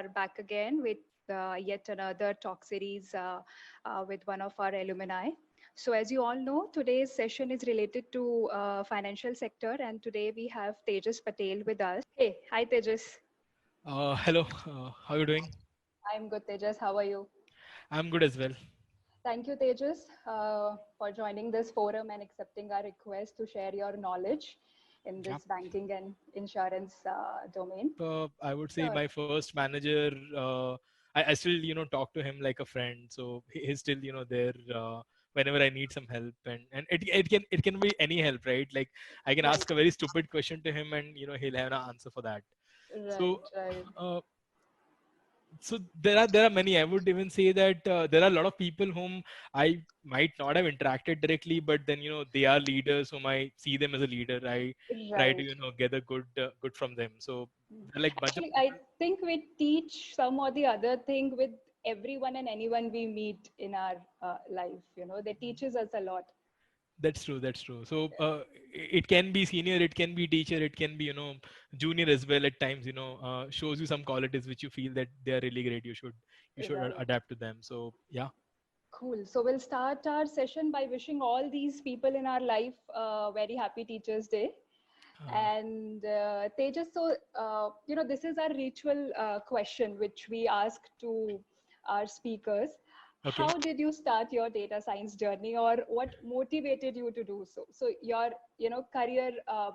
back again with yet another talk series with one of our alumni. So as you all know, today's session is related to financial sector, and today we have Tejas Patel with us. Hey, hi Tejas. Hello, how are you doing? I'm good, Tejas. How are you? I'm good as well. Thank you, Tejas, for joining this forum and accepting our request to share your knowledge in Yeah. this banking and insurance domain. I would say Sure. my first manager, I still, talk to him like a friend. So he's still, there whenever I need some help. And it can be any help, right? Like I can Right, ask a very stupid question to him and, he'll have an answer for that. right, So right. uh, so there are many. I would even say that there are a lot of people whom I might not have interacted directly, but then they are leaders whom I see them as a leader. I try to Right. gather good from them. So there are like bunch of Actually, I people. think we teach some or the other thing with everyone and anyone we meet in our life. They teaches us a lot. That's true. That's true. So it can be senior, it can be teacher, it can be junior as well at times. Shows you some qualities which you feel that they are really great. You should Right. adapt to them. So yeah. Cool. So we'll start our session by wishing all these people in our life very happy Teachers' Day. Uh, And Tejas, so this is our ritual question which we ask to our speakers. okay. How did you start your data science journey, or what motivated you to do so? So your career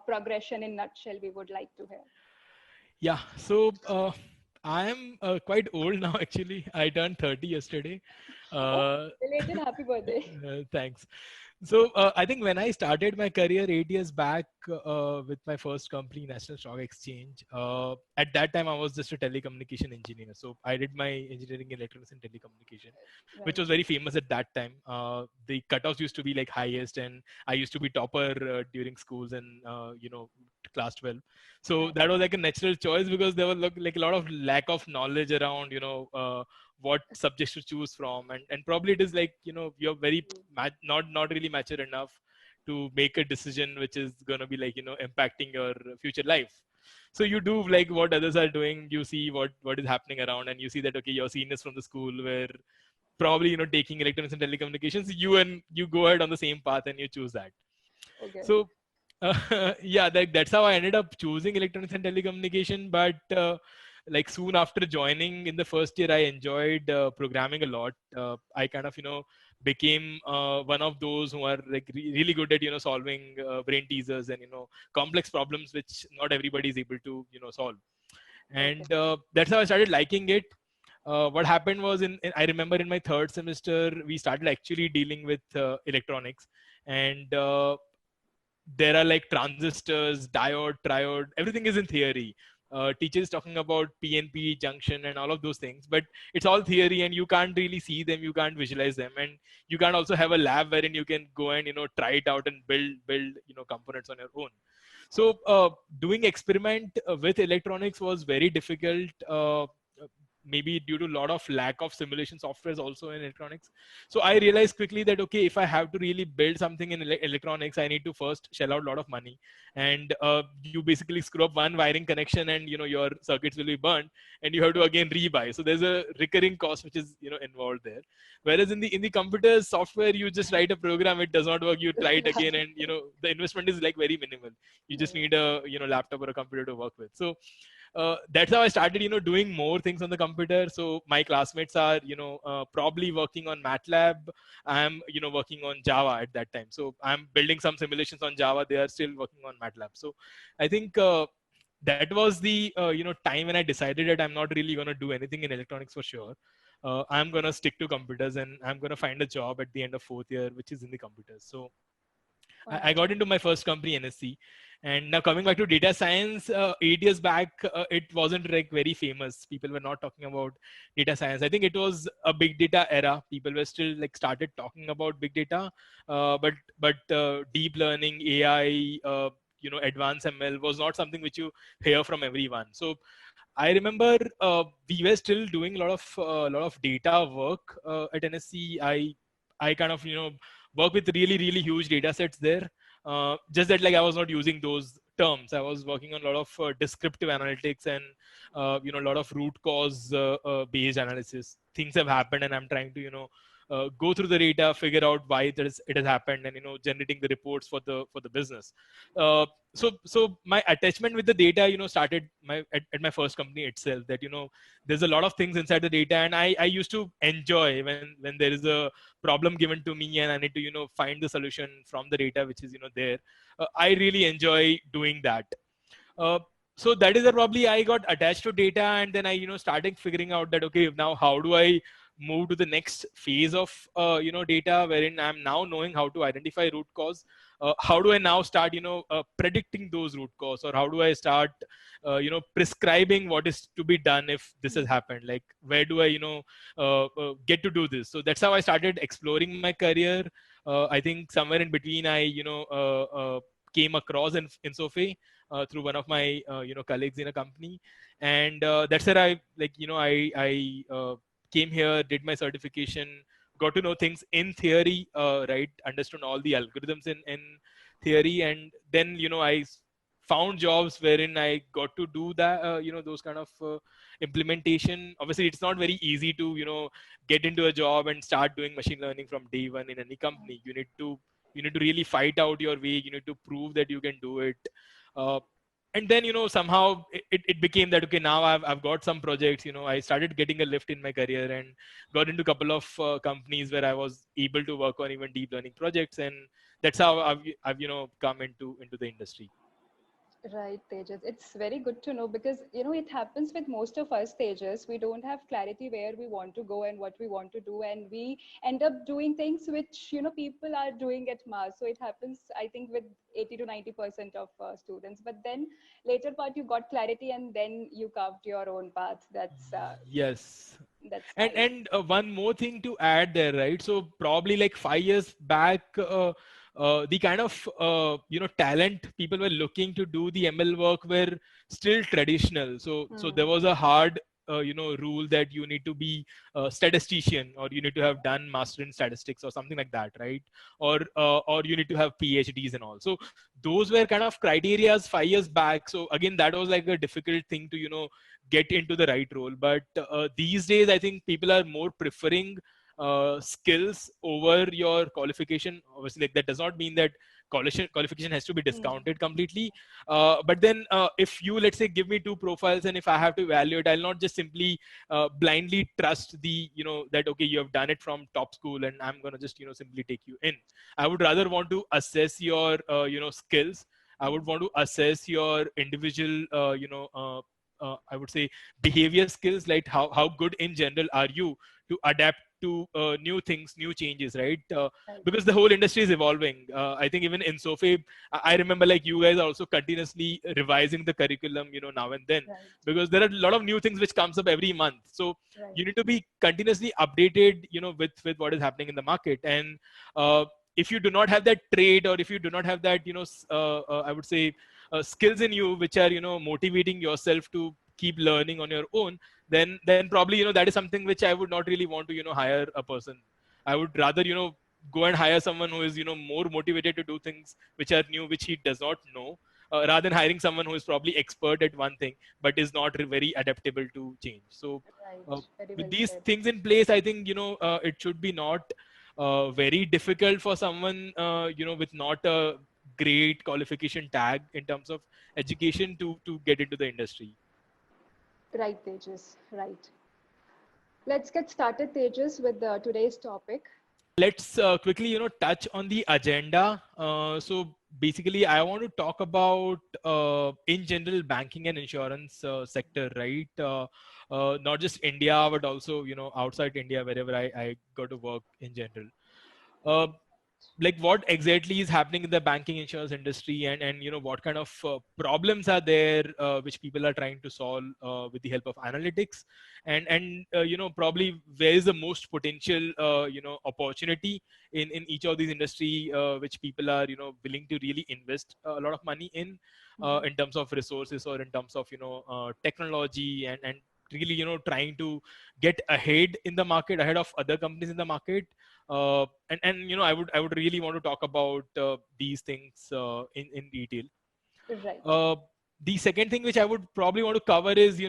progression in nutshell, we would like to hear. Yeah. So I am quite old now. Actually, I turned 30 yesterday. Oh, Uh, belated happy birthday. thanks. So I think when I started my career 8 years back with my first company, National Stock Exchange, at that time I was just a telecommunication engineer. So I did my engineering in electronics and telecommunication, which Right. was very famous at that time. The cutoffs used to be like highest, and I used to be topper during schools and class 12. So Right. that was like a natural choice because there was like a lot of lack of knowledge around what subjects to choose from, and probably it is like you're very not really mature enough to make a decision which is going to be like impacting your future life. So you do like what others are doing, you see what is happening around, and you see that okay, your seniors from the school were probably taking electronics and telecommunications, you go ahead on the same path and you choose that. Okay. So yeah, that's how I ended up choosing electronics and telecommunication. But like soon after joining in the first year, I enjoyed programming a lot. I kind of became one of those who are like really good at solving brain teasers and complex problems which not everybody is able to solve. Okay. And that's how I started liking it. What happened was I remember in my third semester we started actually dealing with electronics, and there are like transistors, diode, triode, everything is in theory. Teachers talking about PNP, junction, and all of those things, but it's all theory, and you can't really see them, you can't visualize them, and you can't also have a lab wherein you can go and try it out and build components on your own. So doing experiment with electronics was very difficult. Maybe due to a lot of lack of simulation softwares also in electronics. So I realized quickly that okay, if I have to really build something in electronics, I need to first shell out a lot of money, and you basically screw up one wiring connection, and your circuits will be burned, and you have to Right. again rebuy. So there's a recurring cost which is involved there. Whereas in the computer software, you just write a program, it does not work, you try it again, and the investment is like very minimal. You just Right. need a laptop or a computer to work with. So that's how I started, doing more things on the computer. So my classmates are, probably working on MATLAB. I'm, working on Java at that time. So I'm building some simulations on Java. They are still working on MATLAB. So I think that was the, time when I decided that I'm not really going to do anything in electronics for sure. I'm going to stick to computers, and I'm going to find a job at the end of fourth year, which is in the computers. So I Wow. got into my first company, NSC. And now coming back to data science, 8 years back, it wasn't like very famous. People were not talking about data science. I think it was a big data era. People were still like started talking about big data, but deep learning, AI, advanced ML was not something which you hear from everyone. So I remember we were still doing a lot of data work at NSC. I kind of work with really huge data sets there. Just that like I was not using those terms. I was working on a lot of descriptive analytics and a lot of root cause based analysis. Things have happened, and I'm trying to go through the data, figure out why it has happened, and generating the reports for the business. So my attachment with the data started at my first company itself. That there's a lot of things inside the data, and I used to enjoy when there is a problem given to me and I need to find the solution from the data which is there. I really enjoy doing that. So that is probably I got attached to data, and then I started figuring out that okay, now how do I move to the next phase of data, wherein I'm now knowing how to identify root cause. How do I now start predicting those root cause, or how do I start prescribing what is to be done if this has happened? Like where do I get to do this? So that's how I started exploring my career. I think somewhere in between I came across in Sophie through one of my colleagues in a company, and that's where I came here, did my certification, got to know things in theory, right? Understood all the algorithms in theory, and then I found jobs wherein I got to do that, those kind of implementation. Obviously, it's not very easy to get into a job and start doing machine learning from day one in any company. You need to really fight out your way. You need to prove that you can do it. And then somehow it became that okay, now I've got some projects. I started getting a lift in my career and got into a couple of companies where I was able to work on even deep learning projects, and that's how I've come into the industry. Right, Tejas. It's very good to know because, it happens with most of us, Tejas. We don't have clarity where we want to go and what we want to do. And we end up doing things which, people are doing at mass. So it happens, I think, with 80 to 90% of students. But then later part, you got clarity and then you carved your own path. Yes. That's And nice. one more thing to add there, right? So probably like 5 years back, the kind of talent people were looking to do the ML work were still traditional. So there was a hard rule that you need to be a statistician, or you need to have done master in statistics or something like that, right? Or you need to have PhDs and all. So those were kind of criterias 5 years back. So again, that was like a difficult thing to get into the right role. But these days I think people are more preferring skills over your qualification. Obviously, like, that does not mean that qualification has to be discounted completely, but then if you, let's say, give me two profiles, and if I have to evaluate, I'll not just simply blindly trust that okay, you have done it from top school and I'm going to just simply take you in. I would rather want to assess your skills. I would want to assess your individual I would say behavior skills, like how good in general are you to adapt to new things, new changes, right? Because the whole industry is evolving. I think even in Sophie, I remember like you guys are also continuously revising the curriculum, now and then, because there are a lot of new things which comes up every month. So you need to be continuously updated, with what is happening in the market. And if you do not have that trait, or if you do not have that, I would say skills in you which are motivating yourself to keep learning on your own, then probably that is something which I would not really want to hire a person. I would rather go and hire someone who is more motivated to do things which are new, which he does not know, rather than hiring someone who is probably expert at one thing but is not very adaptable to change. So Very with well these said. things in place, I think it should be not very difficult for someone with not a great qualification tag in terms of education to get into the industry. Right, Tejas. Right. Let's get started, Tejas, with today's topic. Let's quickly touch on the agenda. So basically I want to talk about in general banking and insurance sector, right? Not just India, but also outside India, wherever I got to work in general. uh, like what exactly is happening in the banking insurance industry, and what kind of problems are there which people are trying to solve with the help of analytics, and probably where is the most potential opportunity in each of these industry which people are willing to really invest a lot of money in terms of resources, or in terms of technology, and really trying to get ahead in the market, ahead of other companies in the market. And I would really want to talk about these things in detail. Right. The second thing which I would probably want to cover is,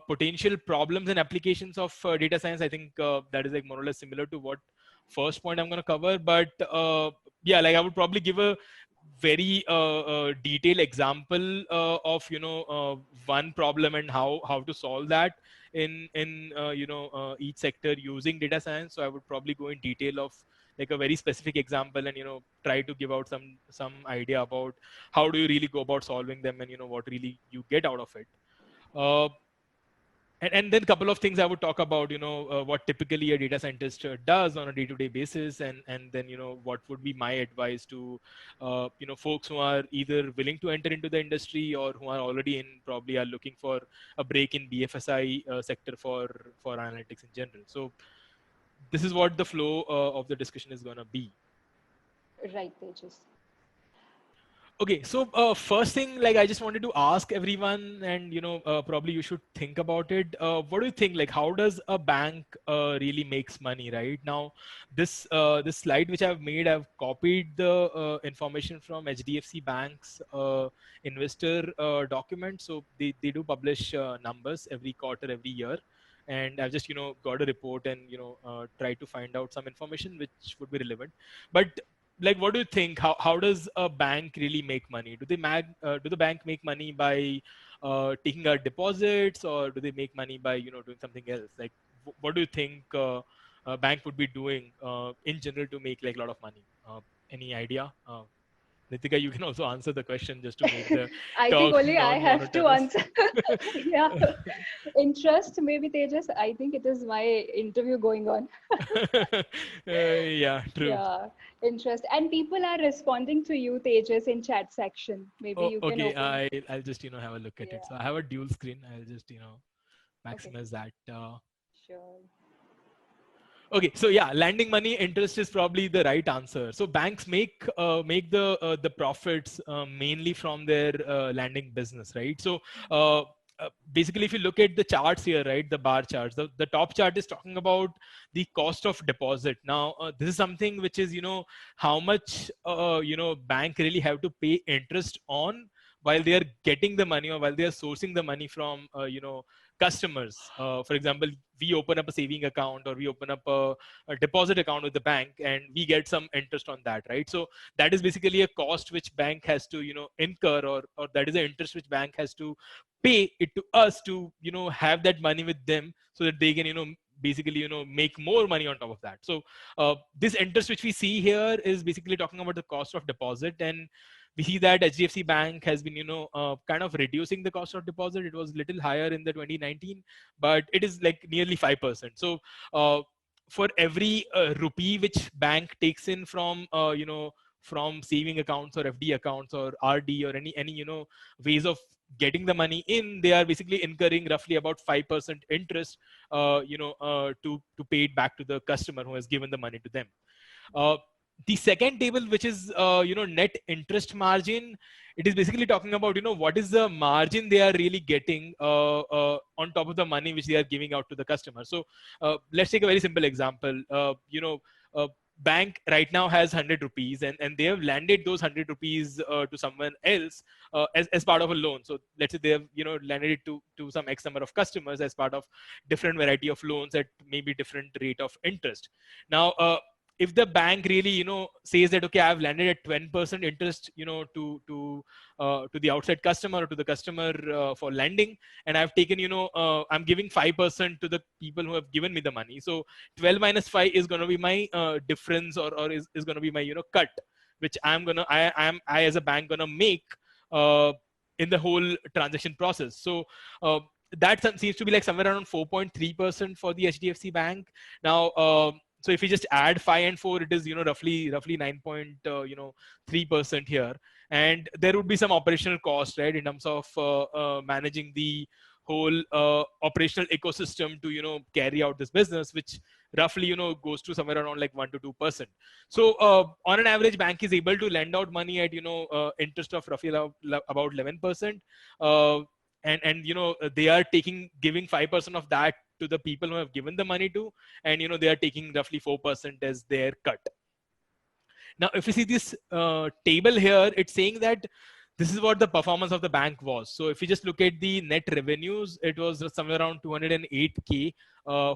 potential problems and applications of data science. I think that is like more or less similar to what first point I'm going to cover. But yeah, like I would probably give a very detailed example of, one problem and how to solve that in each sector using data science. So I would probably go in detail of like a very specific example, and try to give out some idea about how do you really go about solving them, and what really you get out of it. uh, and then a couple of things I would talk about, what typically a data scientist does on a day-to-day basis, and then what would be my advice to folks who are either willing to enter into the industry or who are already in, probably are looking for a break in BFSI sector for analytics in general. So this is what the flow of the discussion is going to be. Right, Tejas. Okay, so first thing, like I just wanted to ask everyone, and probably you should think about it. What do you think? Like, how does a bank really makes money? Right now, this slide which I've made, I've copied the information from HDFC Bank's investor document. So they do publish numbers every quarter, every year, and I've just got a report and tried to find out some information which would be relevant. But like, what do you think, how does a bank really make money? Do the bank make money by taking out deposits, or do they make money by doing something else? Like, what do you think a bank would be doing in general to make like a lot of money? Any idea? Nitika, you can also answer the question just to make the I think talk only I have to non-monotonous. answer. Yeah. Interest, maybe Tejas. I think it is my interview going on. Yeah, true. Yeah, interest. And people are responding to you, Tejas, in chat section. Maybe Oh, you can okay. open. I'll just have a look at it. Yeah. So I have a dual screen. I'll just Okay. maximize that. Sure. Okay, so yeah, lending money interest is probably the right answer. So banks make the profits mainly from their lending business, right? So basically, if you look at the charts here, right, the bar charts, the top chart is talking about the cost of deposit. Now, this is something which is how much bank really have to pay interest on while they are getting the money, or while they are sourcing the money from customers. For example, we open up a saving account, or we open up a deposit account with the bank, and we get some interest on that, right? So that is basically a cost which bank has to incur, or that is an interest which bank has to pay it to us to have that money with them, so that they can basically make more money on top of that. So this interest which we see here is basically talking about the cost of deposit. And we see that HDFC Bank has been, kind of reducing the cost of deposit. It was a little higher in the 2019, but it is like nearly 5%. So for every rupee which bank takes in from saving accounts or FD accounts or RD or any ways of getting the money in, they are basically incurring roughly about 5% interest, to pay it back to the customer who has given the money to them. The second table, which is net interest margin, it is basically talking about what is the margin they are really getting on top of the money which they are giving out to the customer. So let's take a very simple example. Bank right now has 100 rupees, and they have landed those 100 rupees to someone else as part of a loan. So let's say they have landed it to some X number of customers as part of different variety of loans at maybe different rate of interest. Now if the bank really says that, okay, I've landed at 10% interest to the outside customer, or to the customer for lending, and I've taken I'm giving 5% to the people who have given me the money. So 12 minus 5 is going to be my difference, or is going to be my cut, which I as a bank gonna make in the whole transaction process. So that seems to be like somewhere around 4.3% for the HDFC Bank. Now so if you just add 5 and 4, it is roughly 9.3% here. And there would be some operational cost, right, in terms of managing the whole operational ecosystem to carry out this business, which roughly goes to somewhere around like 1 to 2%. So on an average, bank is able to lend out money at interest of roughly about 11%, and they are giving 5% of that to the people who have given the money to, and they are taking roughly 4% as their cut. Now if you see this table here, it's saying that this is what the performance of the bank was. So if you just look at the net revenues, it was somewhere around 208K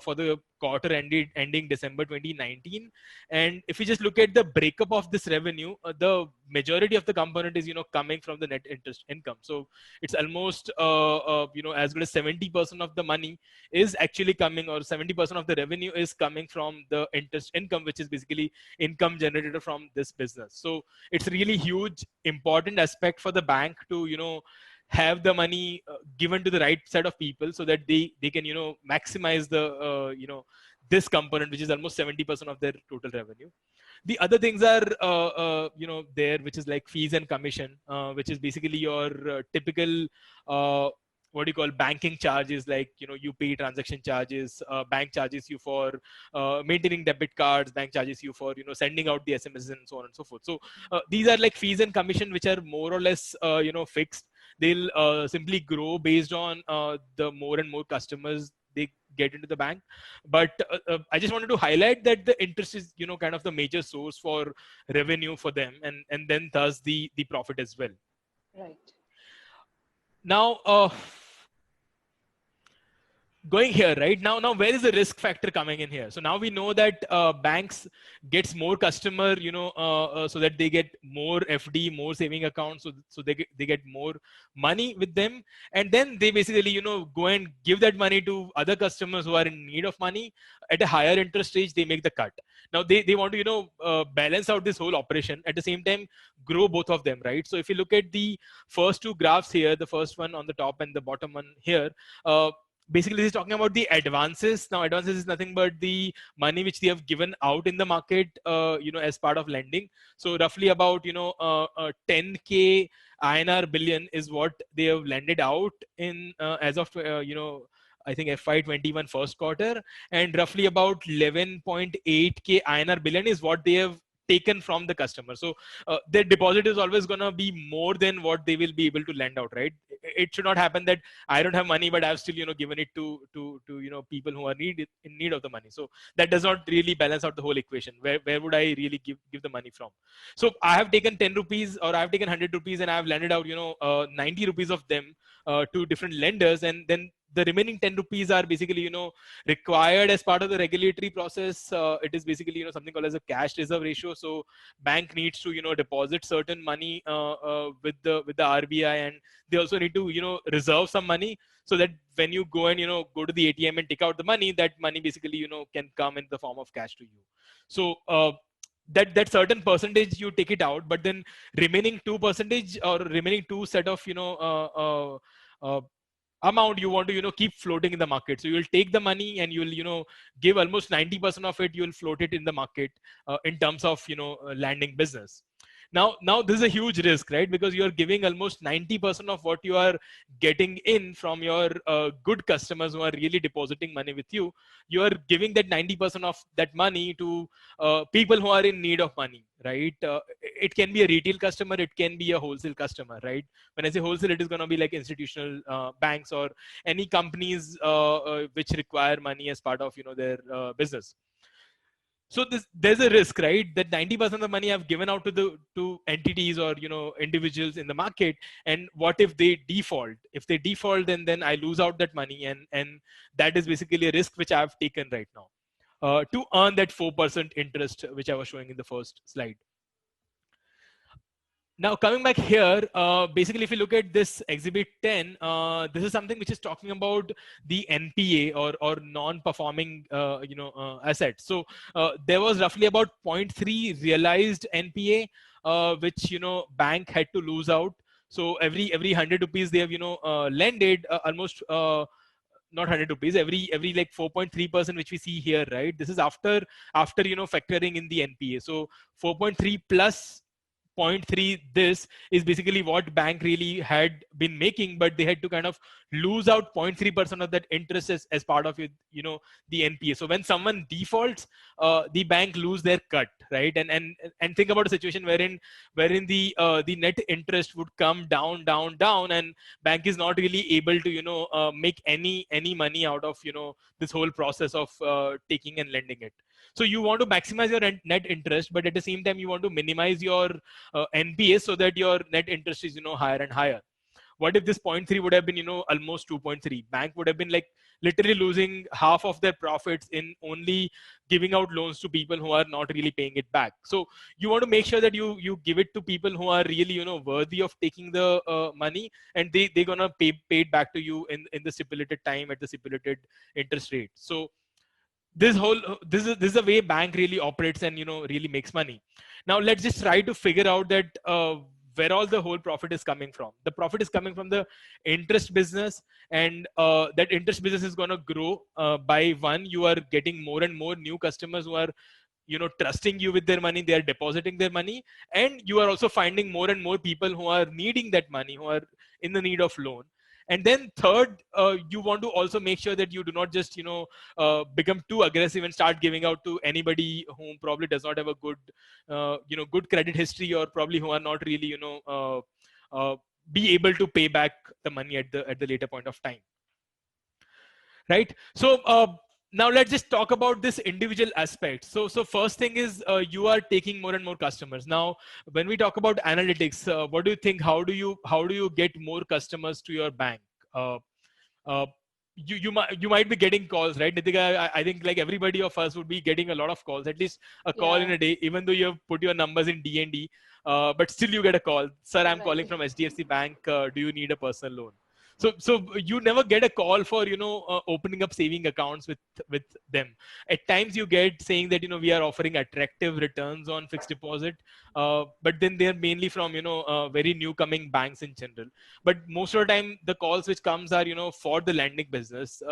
for the quarter ending December 2019. And if you just look at the breakup of this revenue, the majority of the component is, coming from the net interest income. So it's almost, as good as 70% of the money is actually coming, or 70% of the revenue is coming from the interest income, which is basically income generated from this business. So it's really huge, important aspect for the bank to, have the money given to the right set of people so that they can, maximize the, this component, which is almost 70% of their total revenue. The other things are, there, which is like fees and commission, which is basically your typical, what do you call, banking charges, like, you pay transaction charges, bank charges you for maintaining debit cards, bank charges you for, sending out the SMSs and so on and so forth. So these are like fees and commission, which are more or less, fixed. They'll simply grow based on the more and more customers they get into the bank. But I just wanted to highlight that the interest is, kind of the major source for revenue for them, and then thus the profit as well. Right. Now, going here, right now, where is the risk factor coming in here? So now we know that banks gets more customer, so that they get more FD, more saving accounts, so they get more money with them, and then they basically, go and give that money to other customers who are in need of money at a higher interest rate. They make the cut. Now they want to, balance out this whole operation, at the same time grow both of them, right? So if you look at the first two graphs here, the first one on the top and the bottom one here, basically this is talking about the advances. Now advances is nothing but the money which they have given out in the market, as part of lending. So roughly about, 10K INR billion is what they have lended out in, as of, I think FY21 first quarter, and roughly about 11.8K INR billion is what they have taken from the customer. So their deposit is always going to be more than what they will be able to lend out, right? It should not happen that I don't have money, but I've still, given it to people who are in need of the money. So that does not really balance out the whole equation. Where would I really give the money from? So I have taken 10 rupees, or I have taken 100 rupees, and I have lended out, 90 rupees of them to different lenders, and then the remaining 10 rupees are basically, required as part of the regulatory process. It is basically, something called as a cash reserve ratio. So bank needs to, deposit certain money with the RBI, and they also need to, reserve some money so that when you go and, go to the ATM and take out the money, that money basically, can come in the form of cash to you. So that certain percentage you take it out, but then remaining 2% or remaining 2 set of, amount you want to, keep floating in the market. So you'll take the money and you'll, give almost 90% of it, you'll float it in the market in terms of, landing business. Now this is a huge risk, right? Because you're giving almost 90% of what you are getting in from your good customers who are really depositing money with you. You are giving that 90% of that money to people who are in need of money, right? It can be a retail customer, it can be a wholesale customer, right? When I say wholesale, it is going to be like institutional banks or any companies which require money as part of, their business. So there's a risk, right? That 90% of the money I've given out to entities or, individuals in the market. And what if they default? If they default, then I lose out that money. And that is basically a risk which I've taken right now to earn that 4% interest, which I was showing in the first slide. Now coming back here, basically if you look at this exhibit 10, this is something which is talking about the NPA or non-performing assets. So there was roughly about 0.3 realized NPA, which bank had to lose out. So every 100 rupees they have lended almost not 100 rupees, every like 4.3%, which we see here, right? This is after factoring in the NPA. So 4.3 plus 0.3, this is basically what bank really had been making, but they had to kind of lose out 0.3% of that interest as part of it, the NPA. So when someone defaults, the bank lose their cut, right? And think about a situation wherein the net interest would come down, and bank is not really able to make any money out of this whole process of taking and lending it. So you want to maximize your net interest, but at the same time you want to minimize your NPA so that your net interest is higher and higher. What if this 0.3 would have been almost 2.3? Bank would have been like literally losing half of their profits in only giving out loans to people who are not really paying it back. So you want to make sure that you give it to people who are really worthy of taking the money, and they're gonna pay it back to you in the stipulated time at the stipulated interest rate. So this is the way bank really operates and really makes money. Now let's just try to figure out that where all the whole profit is coming from. The profit is coming from the interest business, and that interest business is going to grow by one. You are getting more and more new customers who are trusting you with their money. They are depositing their money, and you are also finding more and more people who are needing that money, who are in the need of loan. And then third, you want to also make sure that you do not just become too aggressive and start giving out to anybody who probably does not have a good good credit history, or probably who are not really be able to pay back the money at the later point of time, right? So now let's just talk about this individual aspect. So first thing is you are taking more and more customers. Now when we talk about analytics, what do you think? How do you get more customers to your bank? uh, uh, you might be getting calls, right, Nitika? I think like everybody of us would be getting a lot of calls, at least a call in a day, even though you have put your numbers in DND, but still you get a call. Sir, I'm calling from HDFC Bank. Do you need a personal loan? So you never get a call for opening up saving accounts with them. At times you get saying that we are offering attractive returns on fixed deposit, but then they're mainly from very new coming banks in general. But most of the time the calls which comes are for the lending business,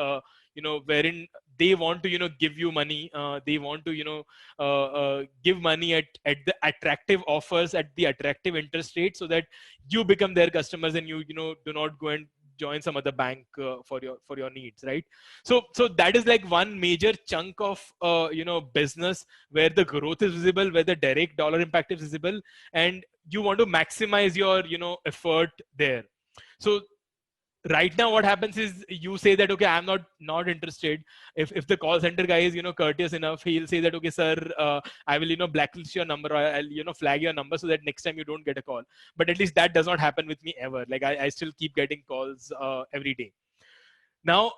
wherein they want to give you money. They want to give money at the attractive offers, at the attractive interest rate, so that you become their customers and you do not go and join some other bank for your needs, right? So that is like one major chunk of business where the growth is visible, where the direct dollar impact is visible, and you want to maximize your effort there. So right now what happens is you say that, okay, I'm not interested. If the call center guy is courteous enough, he'll say that, okay sir, I will blacklist your number, or I'll flag your number so that next time you don't get a call. But at least that does not happen with me ever. Like I still keep getting calls every day. Now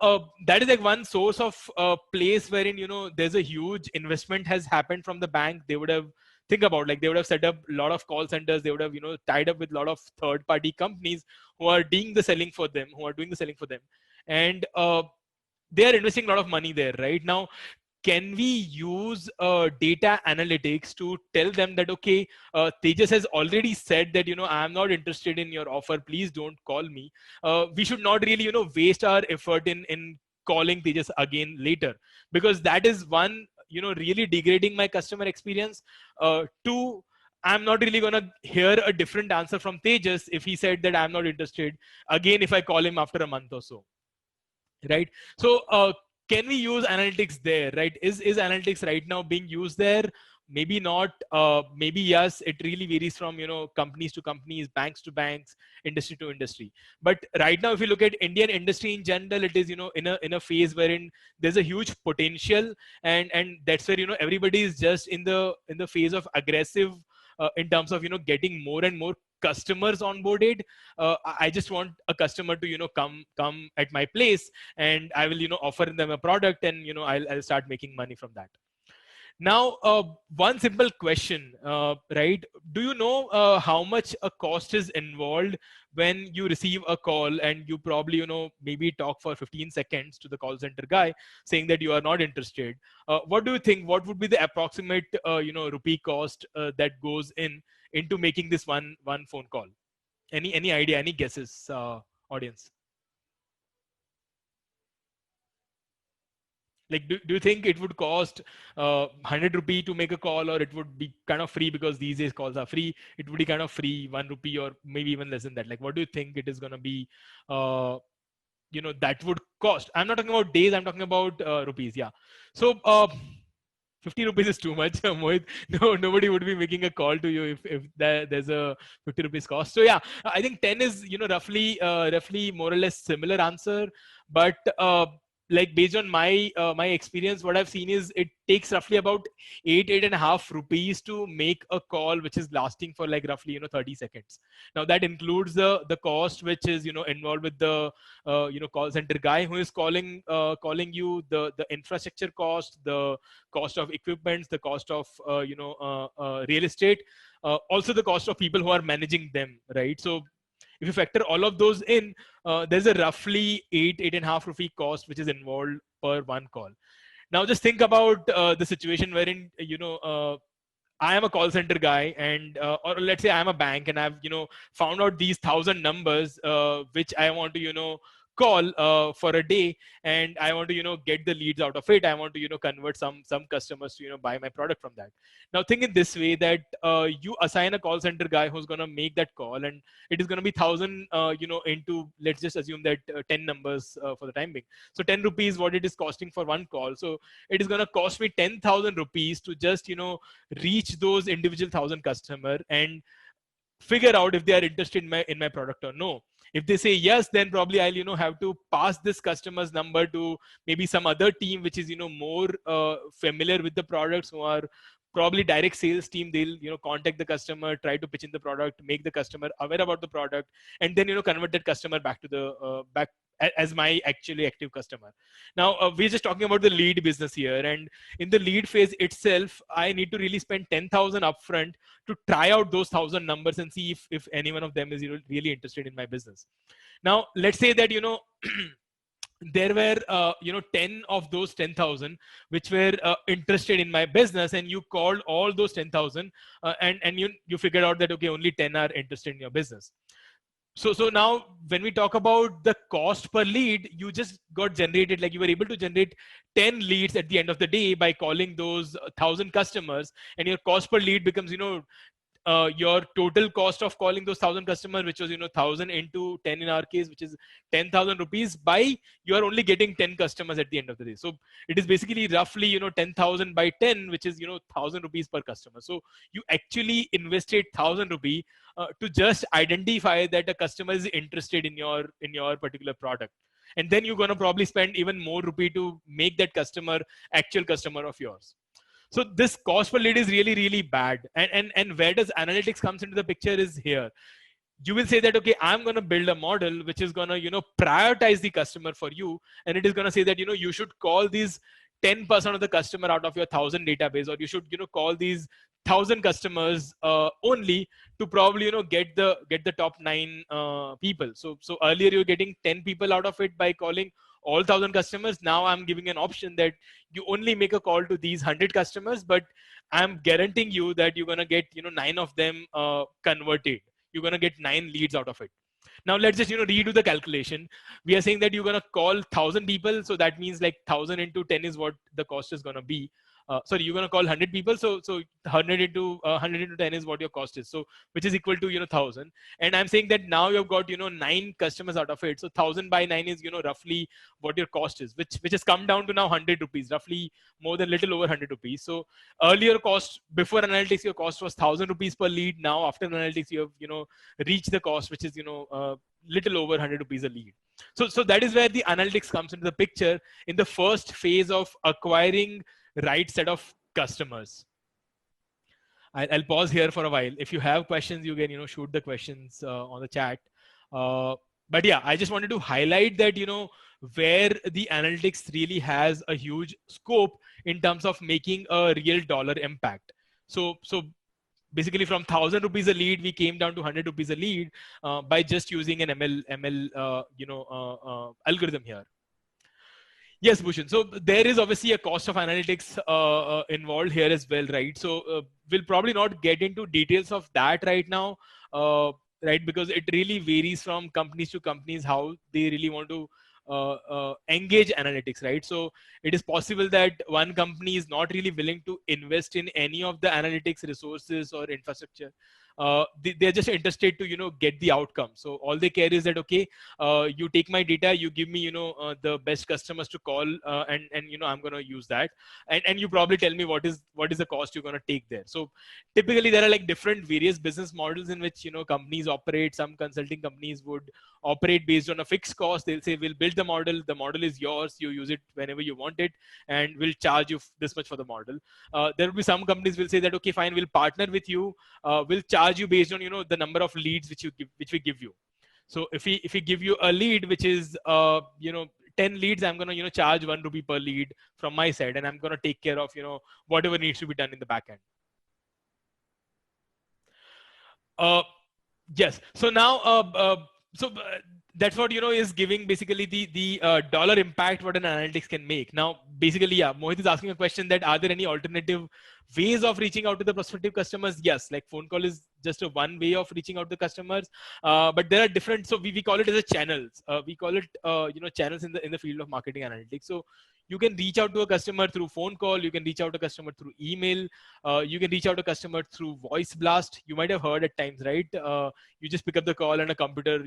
that is like one source of place wherein there's a huge investment has happened from the bank. They would have, think about, like they would have set up a lot of call centers. They would have tied up with a lot of third party companies who are doing the selling for them, and they are investing a lot of money there. Right now, can we use data analytics to tell them that, okay, Tejas has already said that I'm not interested in your offer, please don't call me. We should not really waste our effort in calling Tejas again later, because that is one, really degrading my customer experience. Two, I'm not really going to hear a different answer from Tejas if he said that I'm not interested again if I call him after a month or so, right? So can we use analytics there, right? Is analytics right now being used there? Maybe not. Maybe yes. It really varies from companies to companies, banks to banks, industry to industry. But right now, if you look at Indian industry in general, it is in a phase wherein there's a huge potential, and that's where everybody is just in the phase of aggressive in terms of getting more and more customers onboarded. I just want a customer to come at my place, and I will offer them a product, and I'll start making money from that. Now, one simple question, right? Do you know how much a cost is involved when you receive a call and you probably, maybe talk for 15 seconds to the call center guy saying that you are not interested? What do you think? What would be the approximate, rupee cost that goes into making this one phone call? Any idea? Any guesses, audience? Like, do you think it would cost 100 rupee to make a call, or it would be kind of free because these days calls are free? It would be kind of free, 1 rupee, or maybe even less than that. Like, what do you think it is going to be? That would cost. I'm not talking about days. I'm talking about rupees. Yeah. So 50 rupees is too much, Mohit. No, nobody would be making a call to you if there's a 50 rupees cost. So yeah, I think 10 is roughly more or less similar answer, but like based on my my experience, what I've seen is it takes roughly about 8.5 rupees to make a call which is lasting for like roughly 30 seconds. Now that includes the cost which is involved with the call center guy who is calling you, the infrastructure cost, the cost of equipment, the cost of real estate, also the cost of people who are managing them, right? So if you factor all of those in, there's a roughly 8.5 rupee cost which is involved per one call. Now just think about the situation wherein I am a call center guy, and or let's say I'm a bank, and I've found out these 1,000 numbers which I want to call for a day, and I want to get the leads out of it. I want to convert some customers to buy my product from that. Now think in this way that you assign a call center guy who's gonna make that call, and it is gonna be 1,000 into, let's just assume that 10 numbers for the time being. So 10 rupees what it is costing for one call. So it is gonna cost me 10,000 rupees to just reach those individual 1,000 customer and figure out if they are interested in my product or no. If they say yes, then probably I'll have to pass this customer's number to maybe some other team which is more familiar with the products, who are probably direct sales team. They'll contact the customer, try to pitch in the product, make the customer aware about the product, and then convert that customer back to the back as my actually active customer. Now we're just talking about the lead business here, and in the lead phase itself, I need to really spend 10,000 upfront to try out those 1,000 numbers and see if any one of them is really interested in my business. Now let's say that there were 10 of those 10,000 which were interested in my business, and you called all those 10,000 and you figured out that okay, only 10 are interested in your business. So now when we talk about the cost per lead, you just got generated, like you were able to generate 10 leads at the end of the day by calling those 1,000 customers, and your cost per lead becomes your total cost of calling those 1,000 customers, which was 1,000 into 10 in our case, which is 10,000 rupees, by you are only getting 10 customers at the end of the day. So it is basically roughly 10,000 by 10, which is 1,000 rupees per customer. So you actually invested 1,000 rupee to just identify that a customer is interested in your particular product, and then you're going to probably spend even more rupee to make that customer actual customer of yours. So this cost per lead is really bad. And where does analytics comes into the picture is here. You will say that, okay, I'm going to build a model which is going to, prioritize the customer for you. And it is going to say that, you should call these 10% of the customer out of your 1,000 database, or you should, call these 1,000 customers only to probably, get the top 9 people. So earlier you're getting 10 people out of it by calling all 1,000 customers. Now I'm giving an option that you only make a call to these 100 customers, but I'm guaranteeing you that you're going to get 9 of them converted. You're going to get 9 leads out of it. Now let's just redo the calculation. We are saying that you're going to call 1,000 people, so that means like 1,000 into 10 is what the cost is going to be. Sorry, you're going to call 100 people, so 100 into 10 is what your cost is, so which is equal to 1,000. And I'm saying that now you've got 9 customers out of it, so 1,000 by 9 is roughly what your cost is, which has come down to now 100 rupees, roughly more than little over 100 rupees. So earlier cost, before analytics, your cost was 1,000 rupees per lead. Now after analytics, you have reached the cost which is little over 100 rupees a lead. So that is where the analytics comes into the picture in the first phase of acquiring right set of customers. I'll pause here for a while. If you have questions, you can shoot the questions on the chat. But yeah, I just wanted to highlight that where the analytics really has a huge scope in terms of making a real dollar impact. So basically from 1,000 rupees a lead, we came down to 100 rupees a lead by just using an ML algorithm here. Yes, Bhushan. So there is obviously a cost of analytics involved here as well, right? So we'll probably not get into details of that right now, right? Because it really varies from companies to companies how they really want to engage analytics, right? So it is possible that one company is not really willing to invest in any of the analytics resources or infrastructure. they're just interested to, get the outcome. So all they care is that, okay, you take my data, you give me, the best customers to call, and I'm going to use that. And you probably tell me what is the cost you're going to take there. So typically there are like different various business models in which, companies operate. Some consulting companies would operate based on a fixed cost. They'll say, we'll build the model is yours, you use it whenever you want it, and we'll charge you this much for the model. There will be some companies will say that, okay, fine, we'll partner with you, we'll charge you based on, the number of leads which we give you. So if we give you a lead which is 10 leads, I'm going to charge 1 rupee per lead from my side, and I'm going to take care of whatever needs to be done in the back end. Yes. So now, that's what is giving basically the dollar impact what an analytics can make. Now, basically, yeah, Mohit is asking a question that are there any alternative ways of reaching out to the prospective customers? Yes, like phone call is just a one way of reaching out to customers, but there are different. So we call it as a channels. We call it channels in the field of marketing analytics. So you can reach out to a customer through phone call. You can reach out to a customer through email. You can reach out to a customer through voice blast. You might have heard at times, right? You just pick up the call and a computer,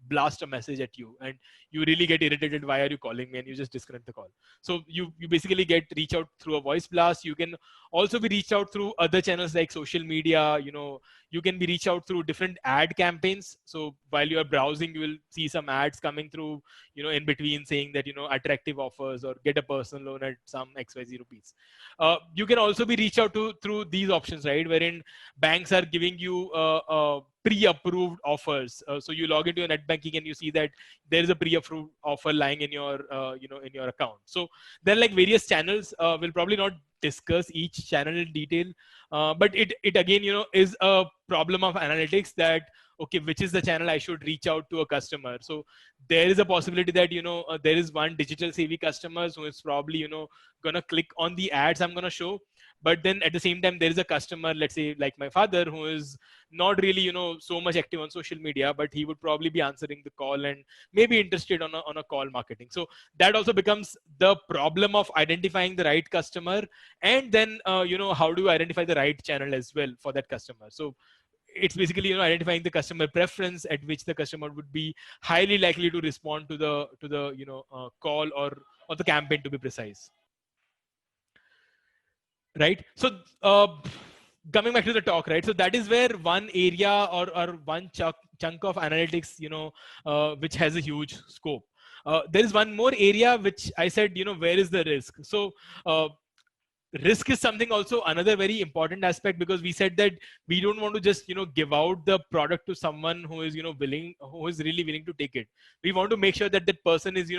blast a message at you, and you really get irritated. Why are you calling me? And you just disconnect the call. So you basically get reach out through a voice blast. You can also be reached out through other channels like social media. You can be reached out through different ad campaigns. So while you are browsing, you will see some ads coming through, in between saying that, attractive offers or get a personal loan at some XYZ rupees. You can also be reached out to through these options, right? Wherein banks are giving you pre-approved offers. So you log into your net banking and you see that there is a pre-approved offer lying in your, in your account. So there are like various channels. We'll probably not discuss each channel in detail, but it again, is a problem of analytics that, okay, which is the channel I should reach out to a customer. So there is a possibility that, there is one digital savvy customers who is probably, going to click on the ads I'm going to show. But then at the same time, there is a customer, let's say like my father, who is not really, so much active on social media, but he would probably be answering the call and maybe interested on a call marketing. So that also becomes the problem of identifying the right customer. And then, how do you identify the right channel as well for that customer? So it's basically, identifying the customer preference at which the customer would be highly likely to respond to the call or the campaign, to be precise. Right. So coming back to the talk, right? So that is where one area or one chunk of analytics, which has a huge scope. There is one more area which I said, where is the risk? So risk is something also another very important aspect, because we said that we don't want to just give out the product to someone who is who is really willing to take it. We want to make sure that that person is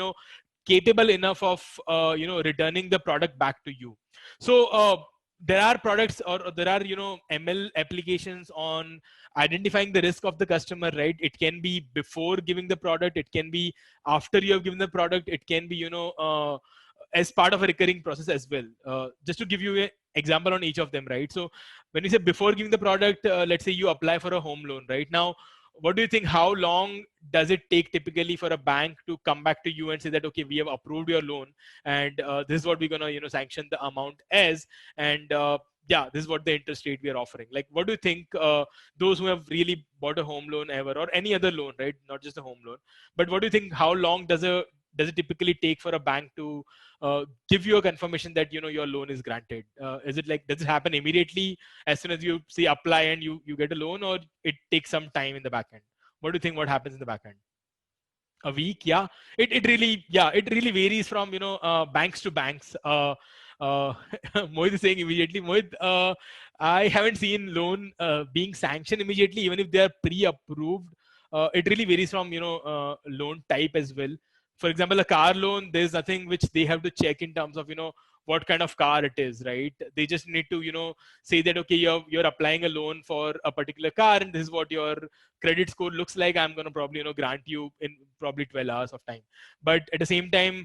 capable enough of returning the product back to you. So there are products or there are ML applications on identifying the risk of the customer, right? It can be before giving the product, it can be after you have given the product, it can be as part of a recurring process as well. Just to give you an example on each of them, right? So when you say before giving the product, let's say you apply for a home loan right now. What do you think? How long does it take typically for a bank to come back to you and say that, okay, we have approved your loan, and this is what we're gonna sanction the amount as, and yeah, this is what the interest rate we are offering. Like, what do you think? Those who have really bought a home loan ever, or any other loan, right? Not just a home loan, but what do you think? How long does it typically take for a bank to give you a confirmation that your loan is granted? Is it like, does it happen immediately as soon as you say apply and you get a loan, or it takes some time in the back end? What do you think? What happens in the back end? A week? Yeah, it really varies from banks to banks. Mohit is saying immediately. Mohit, I haven't seen loan being sanctioned immediately, even if they are pre-approved. It really varies from loan type as well. For example, a car loan, there's nothing which they have to check in terms of what kind of car it is, right? They just need to say that, okay, you're applying a loan for a particular car, and this is what your credit score looks like. I'm going to probably grant you in probably 12 hours of time. But at the same time,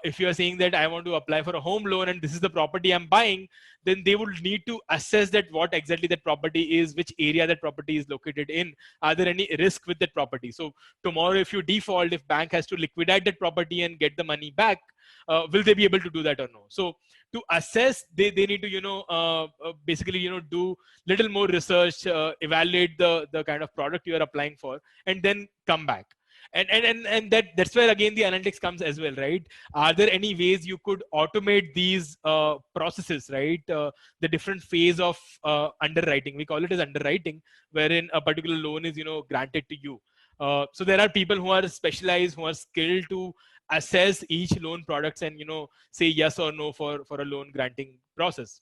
if you are saying that I want to apply for a home loan and this is the property I'm buying, then they would need to assess that what exactly that property is, which area that property is located in. Are there any risk with that property? So tomorrow, if you default, if bank has to liquidate that property and get the money back, will they be able to do that or no? So to assess, they need to basically do little more research, evaluate the kind of product you are applying for, and then come back. And that's where again the analytics comes as well, right? Are there any ways you could automate these processes, right? The different phase of underwriting, we call it as underwriting, wherein a particular loan is granted to you. So there are people who are specialized, who are skilled to assess each loan products and say yes or no for a loan granting process.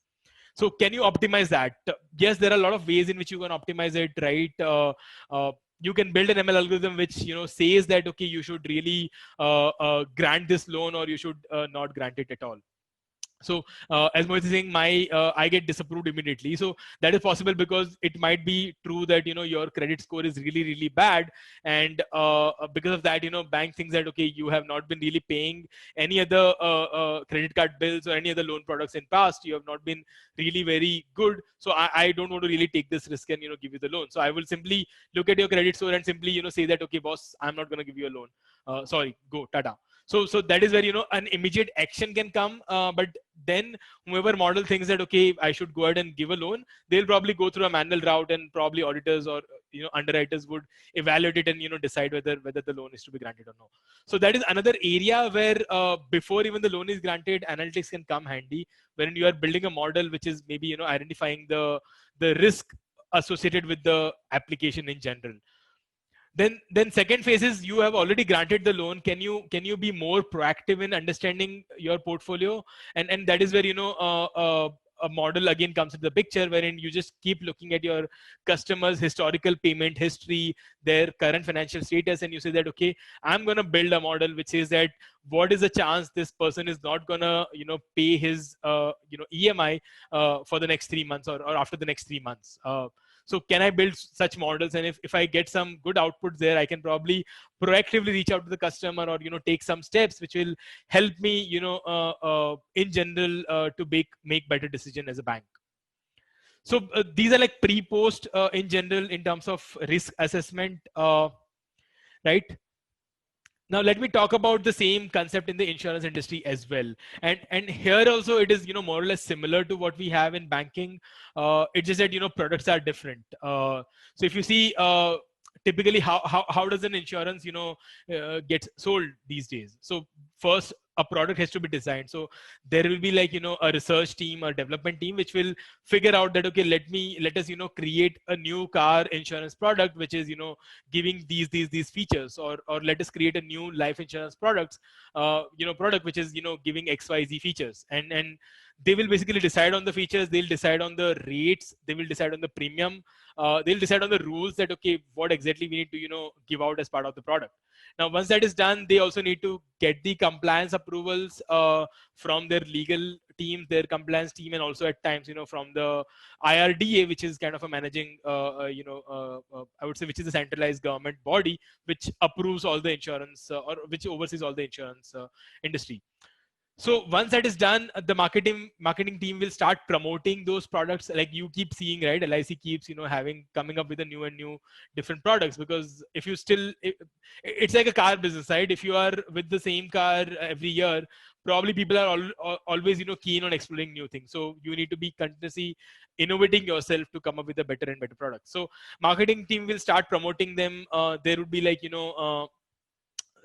So can you optimize that? Yes, there are a lot of ways in which you can optimize it, right? You can build an ML algorithm which says that okay, you should really grant this loan, or you should not grant it at all. So as Mohit is saying, I get disapproved immediately. So that is possible because it might be true that your credit score is really, really bad, and because of that, bank thinks that okay, you have not been really paying any other credit card bills or any other loan products in past. You have not been really very good. So I don't want to really take this risk and give you the loan. So I will simply look at your credit score and simply say that okay, boss, I'm not going to give you a loan. Sorry, go tata. So that is where an immediate action can come. But then whoever model thinks that okay, I should go ahead and give a loan, they'll probably go through a manual route, and probably auditors or underwriters would evaluate it and decide whether the loan is to be granted or no. So that is another area where before even the loan is granted, analytics can come handy, when you are building a model which is maybe identifying the risk associated with the application in general. Then second phase is, you have already granted the loan. Can you be more proactive in understanding your portfolio? And that is where a model again comes into the picture, wherein you just keep looking at your customers' historical payment history, their current financial status, and you say that okay, I'm going to build a model which says that what is the chance this person is not going to pay his EMI for the next 3 months, or after the next 3 months. So can I build such models? And if I get some good outputs there, I can probably proactively reach out to the customer, or take some steps which will help me in general to make better decision as a bank. So these are like pre-post in general in terms of risk assessment, right? Now let me talk about the same concept in the insurance industry as well. And here also it is more or less similar to what we have in banking. It's just that products are different. So if you see typically how does an insurance get sold these days? So first, a product has to be designed. So there will be like a research team or development team which will figure out that okay, let us create a new car insurance product which is giving these features, or let us create a new life insurance product which is giving XYZ features, and they will basically decide on the features, they'll decide on the rates, they will decide on the premium, they'll decide on the rules that okay, what exactly we need to give out as part of the product. Now once that is done, they also need to get the compliance approvals from their legal team, their compliance team, and also at times from the IRDA, which is kind of a managing I would say, which is a centralized government body which approves all the insurance or which oversees all the insurance industry. So once that is done, the marketing team will start promoting those products. Like you keep seeing, right? LIC keeps coming up with a new different products, because if you still, it's like a car business, right? If you are with the same car every year, probably people are always keen on exploring new things. So you need to be continuously innovating yourself to come up with a better and better product. So marketing team will start promoting them. There would be like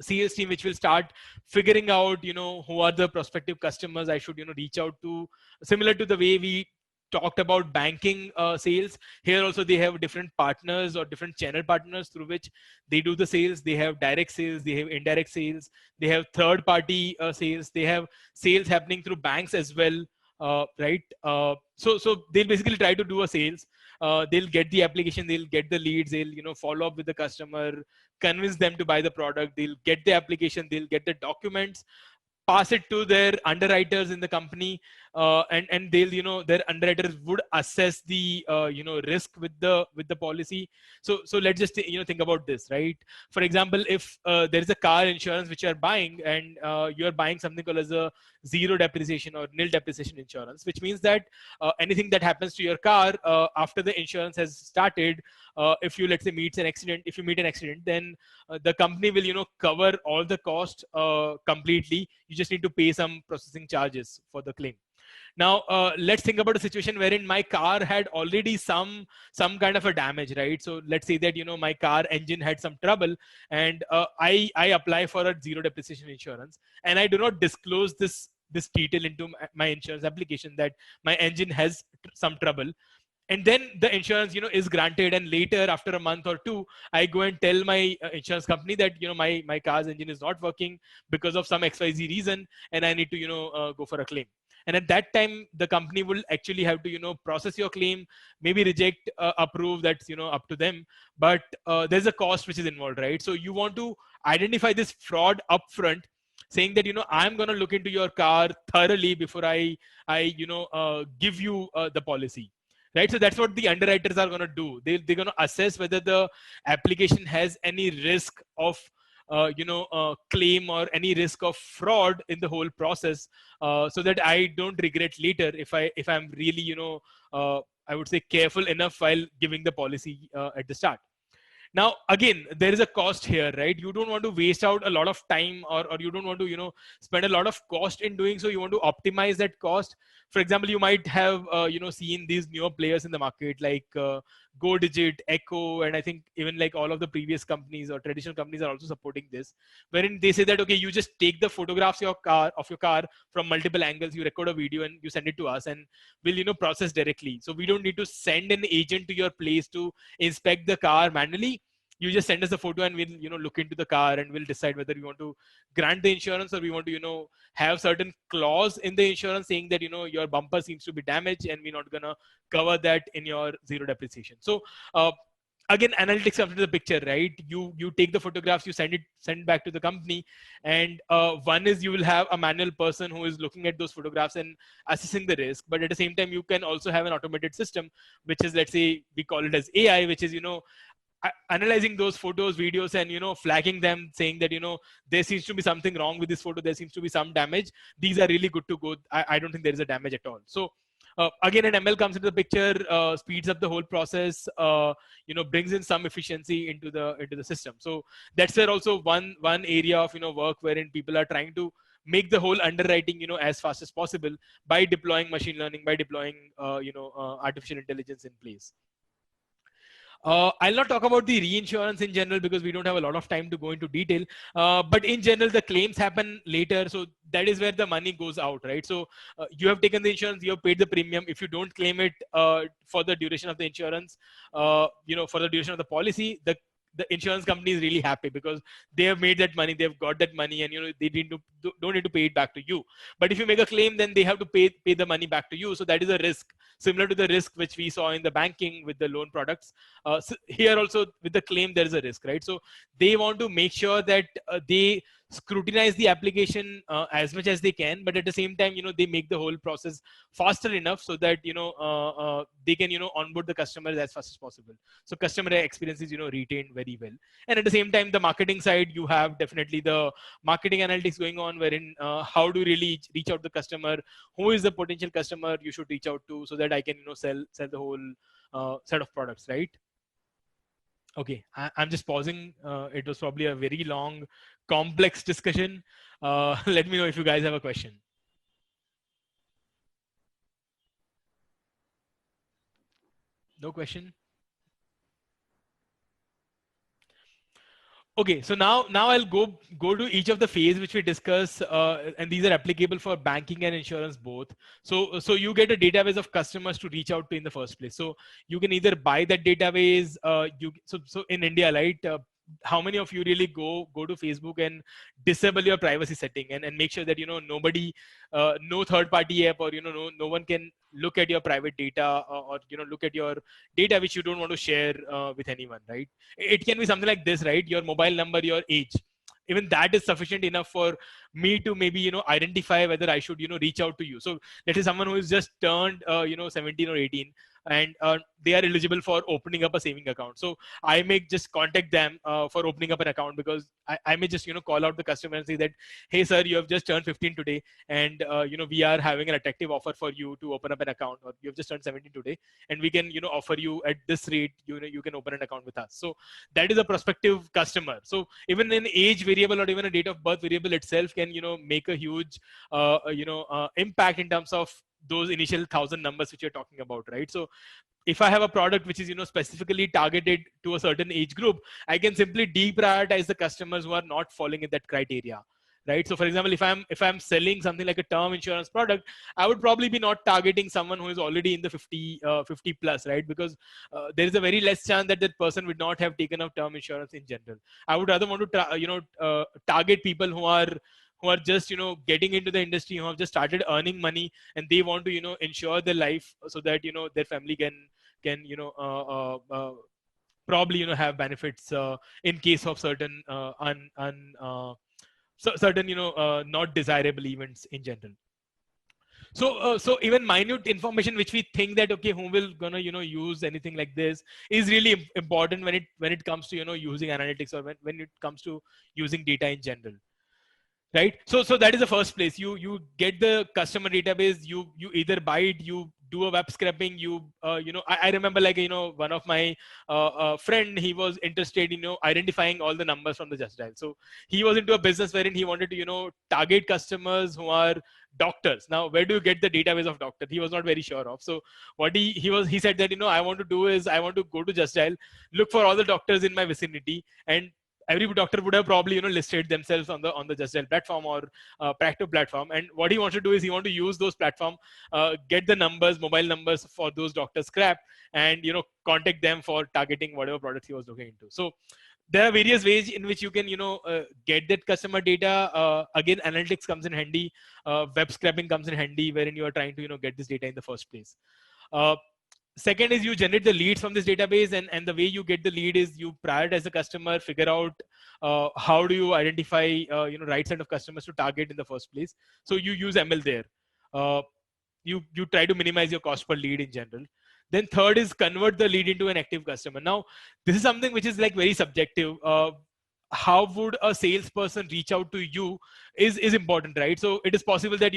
CS team which will start figuring out who are the prospective customers I should reach out to, similar to the way we talked about banking sales. Here also they have different partners or different channel partners through which they do the sales. They have direct sales, they have indirect sales, they have third party sales, they have sales happening through banks as well, right? So they'll basically try to do a sales. They'll get the application, they'll get the leads, they'll follow up with the customer, convince them to buy the product, they'll get the application, they'll get the documents, pass it to their underwriters in the company, and they'll their underwriters would assess the risk with the policy. So let's just think about this, right? For example, if there is a car insurance which you are buying, and you are buying something called as a zero depreciation or nil depreciation insurance, which means that anything that happens to your car after the insurance has started, if you, let's say, if you meet an accident, then the company will, cover all the cost completely. You just need to pay some processing charges for the claim. Now, let's think about a situation wherein my car had already some kind of a damage, right? So let's say that, my car engine had some trouble, and I apply for a zero depreciation insurance, and I do not disclose this detail into my insurance application that my engine has some trouble. And then the insurance, is granted, and later, after a month or two, I go and tell my insurance company that, my car's engine is not working because of some XYZ reason, and I need to, go for a claim. And at that time, the company will actually have to, process your claim, maybe reject, approve, that's, up to them. But there's a cost which is involved, right? So you want to identify this fraud upfront, saying that, I'm going to look into your car thoroughly before I give you the policy. Right. So that's what the underwriters are going to do. They're going to assess whether the application has any risk of, claim or any risk of fraud in the whole process, so that I don't regret later if I'm really, I would say, careful enough while giving the policy at the start. Now, again, there is a cost here, right? You don't want to waste out a lot of time, or you don't want to, spend a lot of cost in doing so. You want to optimize that cost. For example, you might have, seen these newer players in the market like GoDigit, Echo, and I think even like all of the previous companies or traditional companies are also supporting this, wherein they say that, okay, you just take the photographs of your car from multiple angles, you record a video and you send it to us, and we'll, process directly. So we don't need to send an agent to your place to inspect the car manually. You just send us a photo and we'll, look into the car, and we'll decide whether we want to grant the insurance, or we want to, have certain clause in the insurance saying that, your bumper seems to be damaged and we're not going to cover that in your zero depreciation. So, again, analytics comes into the picture, right? You take the photographs, you send back to the company, and one is you will have a manual person who is looking at those photographs and assessing the risk. But at the same time, you can also have an automated system, which is, let's say, we call it as AI, which is, analyzing those photos, videos, and flagging them, saying that there seems to be something wrong with this photo, there seems to be some damage, these are really good to go, I don't think there is a damage at all. So again, an ML comes into the picture, speeds up the whole process, brings in some efficiency into the system. So that's where also one area of work wherein people are trying to make the whole underwriting as fast as possible by deploying machine learning, by deploying artificial intelligence in place. I'll not talk about the reinsurance in general because we don't have a lot of time to go into detail. But in general, the claims happen later. So that is where the money goes out, right? So you have taken the insurance, you have paid the premium. If you don't claim it for the duration of the insurance, for the duration of the policy, the insurance company is really happy because they have made that money, they've got that money, and they don't need to pay it back to you. But if you make a claim, then they have to pay the money back to you. So that is a risk, similar to the risk which we saw in the banking with the loan products. So here also with the claim, there is a risk, right? So they want to make sure that they scrutinize the application as much as they can, but at the same time, they make the whole process faster enough so that they can onboard the customers as fast as possible. So customer experience is retained very well. And at the same time, the marketing side, you have definitely the marketing analytics going on, wherein how do you really reach out to the customer, who is the potential customer you should reach out to, so that I can sell the whole set of products, right? Okay, I'm just pausing. It was probably a very long, complex discussion. Let me know if you guys have a question. No question? Okay, so now I'll go to each of the phase which we discuss, and these are applicable for banking and insurance both. So you get a database of customers to reach out to in the first place. So you can either buy that database. So in India, right? How many of you really go to Facebook and disable your privacy setting and make sure that nobody, no third party app, or no one can look at your private data, or look at your data which you don't want to share with anyone, right? It can be something like this, right? Your mobile number, your age, even that is sufficient enough for me to maybe identify whether I should reach out to you. So let's say someone who is just turned 17 or 18, and they are eligible for opening up a saving account. So I may just contact them for opening up an account, because I may just call out the customer and say that, hey sir, you have just turned 15 today, and we are having an attractive offer for you to open up an account, or you have just turned 17 today, and we can offer you at this rate, you can open an account with us. So that is a prospective customer. So even an age variable or even a date of birth variable itself can make a huge impact in terms of those initial 1,000 numbers which you're talking about, right? So if I have a product which is specifically targeted to a certain age group, I can simply deprioritize the customers who are not falling in that criteria, right? So for example, if I'm selling something like a term insurance product, I would probably be not targeting someone who is already in the 50 plus, right? Because there is a very less chance that that person would not have taken up term insurance in general. I would rather want to target people who are just getting into the industry, who have just started earning money, and they want to ensure their life so that their family can probably have benefits in case of certain certain not desirable events in general. So even minute information which we think that, okay, who will gonna use anything like this, is really important when it comes to using analytics, or when it comes to using data in general, right? So that is the first place. You get the customer database, you either buy it, you do a web scraping, I remember, like, one of my friend, he was interested in identifying all the numbers from the Just Dial. So he was into a business wherein he wanted to target customers who are doctors. Now, where do you get the database of doctor? He was not very sure of. So what he said that I want to do is, I want to go to Just Dial, look for all the doctors in my vicinity, and every doctor would have probably listed themselves on the Just Dial platform or Practo platform. And what he wants to do is, he want to use those platform, get the numbers, mobile numbers for those doctors scrap, and contact them for targeting whatever products he was looking into. So there are various ways in which you can get that customer data. Again, analytics comes in handy, web scraping comes in handy, wherein you are trying to get this data in the first place. Second is, you generate the leads from this database, and the way you get the lead is, you prioritize the customer, figure out how do you identify right set of customers to target in the first place. So you use ML there. You try to minimize your cost per lead in general. Then third is, convert the lead into an active customer. Now this is something which is like very subjective. How would a salesperson reach out to you is important, right? So it is possible that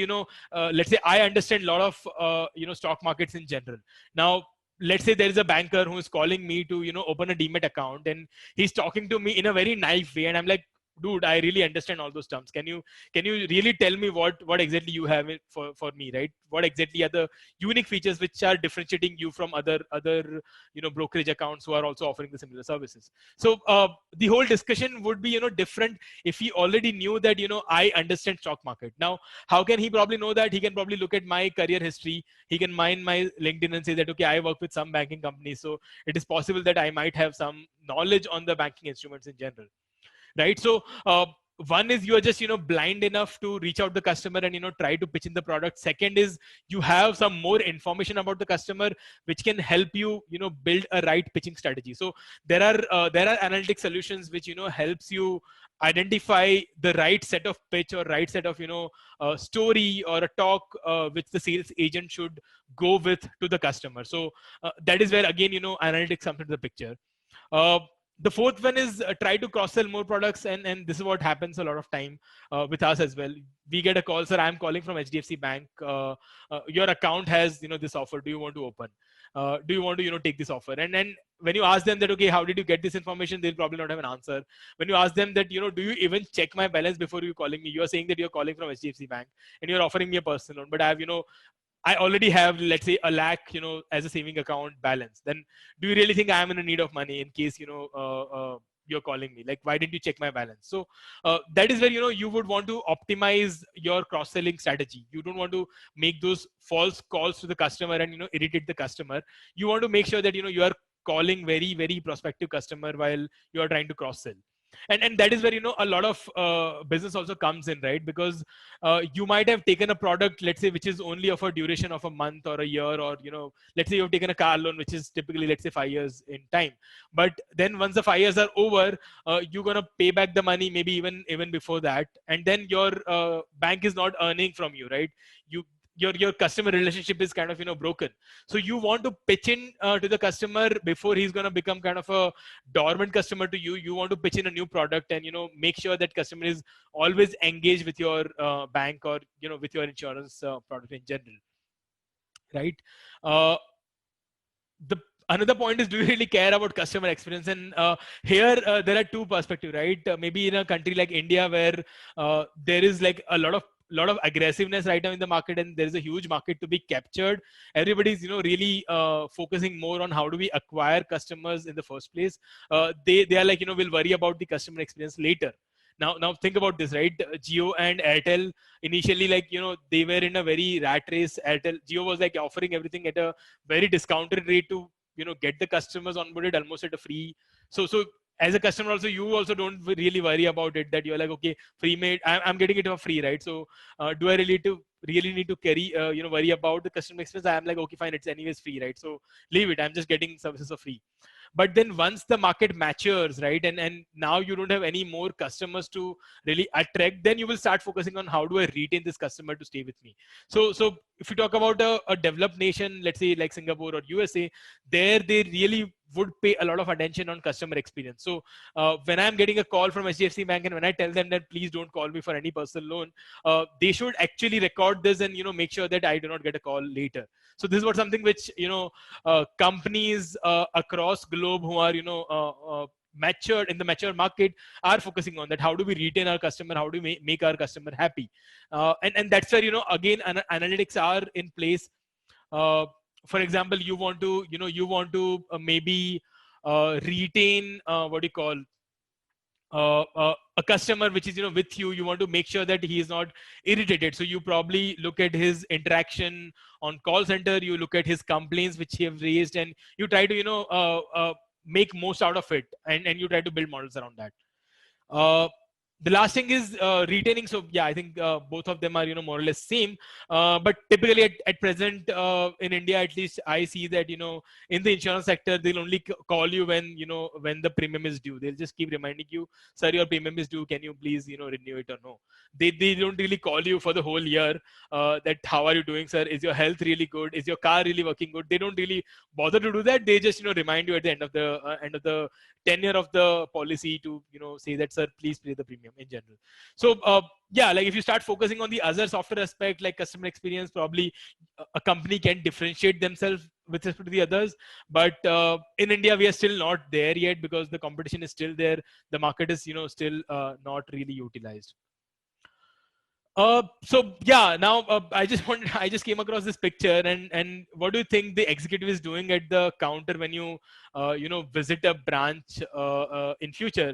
let's say I understand a lot of stock markets in general. Now let's say there is a banker who is calling me to open a demat account, and he's talking to me in a very naive way, and I'm like, dude, I really understand all those terms. Can you really tell me what exactly you have for me, right? What exactly are the unique features which are differentiating you from other brokerage accounts who are also offering the similar services? So the whole discussion would be different if he already knew that I understand stock market. Now how can he probably know that? He can probably look at my career history. He can mine my LinkedIn and say that, okay, I work with some banking companies, so it is possible that I might have some knowledge on the banking instruments in general, right? So one is, you are just blind enough to reach out the customer and try to pitch in the product. Second is, you have some more information about the customer which can help you build a right pitching strategy. So there are analytic solutions which helps you identify the right set of pitch, or right set of story or a talk which the sales agent should go with to the customer. So that is where, again, analytics comes into the picture. The fourth one is, try to cross sell more products, and this is what happens a lot of time with us as well. We get a call, sir, I'm calling from HDFC Bank. Your account has this offer. Do you want to open? Do you want to take this offer? And then when you ask them that, okay, how did you get this information? They'll probably not have an answer. When you ask them that, do you even check my balance before you calling me? You are saying that you're calling from HDFC Bank and you're offering me a personal loan, but I already have, let's say, 1 lakh, as a saving account balance. Then do you really think I am in a need of money in case, you're calling me? Like, why didn't you check my balance? So that is where, you would want to optimize your cross-selling strategy. You don't want to make those false calls to the customer and, irritate the customer. You want to make sure that, you are calling very, very prospective customer while you are trying to cross-sell. And that is where a lot of business also comes in, right? Because you might have taken a product, let's say, which is only of a duration of a month or a year, or let's say you've taken a car loan which is typically, let's say, 5 years in time. But then once the 5 years are over, you're going to pay back the money, maybe even before that, and then your bank is not earning from you, right? your customer relationship is kind of broken. So you want to pitch in to the customer before he's going to become kind of a dormant customer to you. You want to pitch in a new product and make sure that customer is always engaged with your bank or with your insurance product in general, right? The another point is, do you really care about customer experience? And here there are two perspectives, right? Maybe in a country like India, where there is like a lot of aggressiveness right now in the market, and there is a huge market to be captured. Everybody's really focusing more on how do we acquire customers in the first place. They are like, we'll worry about the customer experience later. Now think about this, right? Jio and Airtel initially, like, they were in a very rat race. Jio was like offering everything at a very discounted rate to get the customers onboarded almost at a free. So as a customer also, you also don't really worry about it, that you're like, okay, free made, I'm getting it for free, right? So do I really need to carry worry about the customer experience? I'm like, okay, fine, it's anyways free, right? So leave it, I'm just getting services for free. But then once the market matures, right, and now you don't have any more customers to really attract, then you will start focusing on how do I retain this customer to stay with me. So if you talk about a developed nation, let's say like Singapore or USA, there they really would pay a lot of attention on customer experience. So when I'm getting a call from HDFC Bank, and when I tell them that please don't call me for any personal loan, they should actually record this and make sure that I do not get a call later. So this is what something which companies across globe who are matured in the mature market are focusing on, that how do we retain our customer, how do we make our customer happy, and that's where again analytics are in place. For example, you want to maybe retain what do you call a customer which is with you. You want to make sure that he is not irritated, so you probably look at his interaction on call center, you look at his complaints which he have raised, and you try to make most out of it, and you try to build models around that. The last thing is retaining. So yeah, I think both of them are more or less same, but typically at present in India, at least I see that in the insurance sector, they'll only call you when when the premium is due. They'll just keep reminding you, sir, your premium is due, can you please renew it or no. They don't really call you for the whole year, that how are you doing, sir, is your health really good, is your car really working good. They don't really bother to do that. They just remind you at the end of the tenure of the policy to say that, sir, please pay the premium in general. So yeah, like if you start focusing on the other software aspect like customer experience, probably a company can differentiate themselves with respect to the others. But in India, we are still not there yet, because the competition is still there. The market is still not really utilized. So yeah, now I just came across this picture, and what do you think the executive is doing at the counter when you visit a branch in future?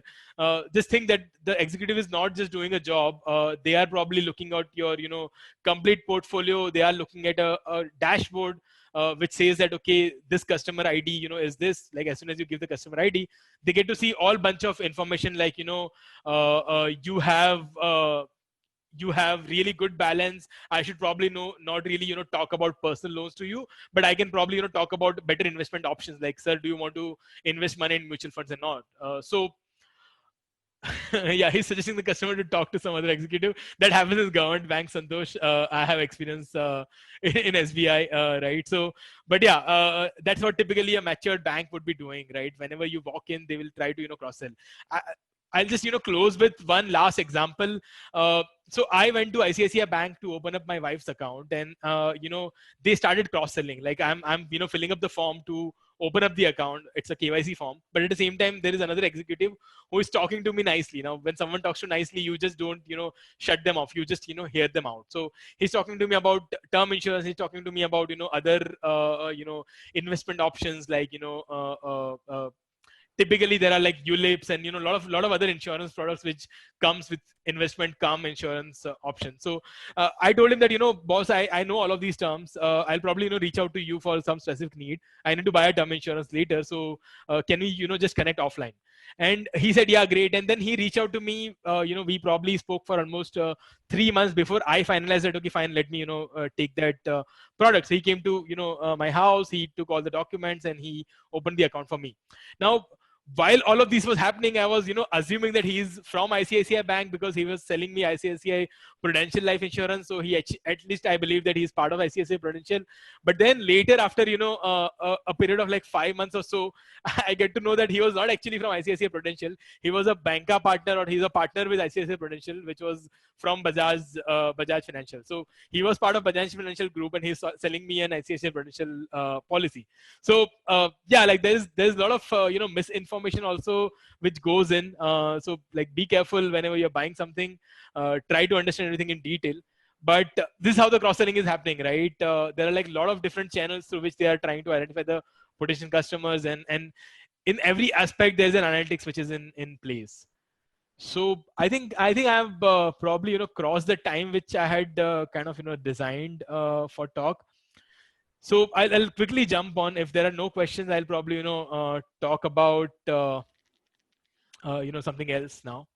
Just think that the executive is not just doing a job. They are probably looking at your complete portfolio. They are looking at a dashboard which says that, okay, this customer ID is this. Like as soon as you give the customer ID, they get to see all bunch of information, like you have really good balance. I should probably not really talk about personal loans to you, but I can probably talk about better investment options, like, sir, do you want to invest money in mutual funds or not? So yeah, he's suggesting the customer to talk to some other executive. That happens in government bank, Santosh. I have experience in SBI, right? So, but yeah, that's what typically a matured bank would be doing, right? Whenever you walk in, they will try to cross sell. I'll just close with one last example. So I went to ICICI Bank to open up my wife's account, and they started cross selling. Like I'm filling up the form to open up the account. It's a KYC form, but at the same time, there is another executive who is talking to me nicely. Now, when someone talks to nicely, you just don't shut them off. You just hear them out. So he's talking to me about term insurance. He's talking to me about other investment options, like typically there are like ULIPs and a lot of other insurance products which comes with investment insurance options. So I told him that boss, I know all of these terms. I'll probably reach out to you for some specific need. I need to buy a term insurance later, so can we just connect offline? And he said, yeah, great. And then he reached out to me. We probably spoke for almost 3 months before I finalized that, okay, fine, let me take that product. So he came to my house, he took all the documents, and he opened the account for me. Now, while all of this was happening, I was, assuming that he's from ICICI Bank because he was selling me ICICI Prudential Life Insurance. So at least I believe that he's part of ICICI Prudential. But then later, after, a period of like 5 months or so, I get to know that he was not actually from ICICI Prudential. He was a banca partner, or he's a partner with ICICI Prudential, which was from Bajaj Financial. So he was part of Bajaj Financial Group, and he's selling me an ICICI Prudential policy. So yeah, like there's a lot of misinformation also which goes in. So like be careful whenever you're buying something. Try to understand everything in detail. But this is how the cross-selling is happening, right? There are like a lot of different channels through which they are trying to identify the potential customers, and in every aspect there's an analytics which is in place. So I think I've probably crossed the time which I had kind of designed for talk. So I'll quickly jump on. If there are no questions, I'll probably talk about something else now.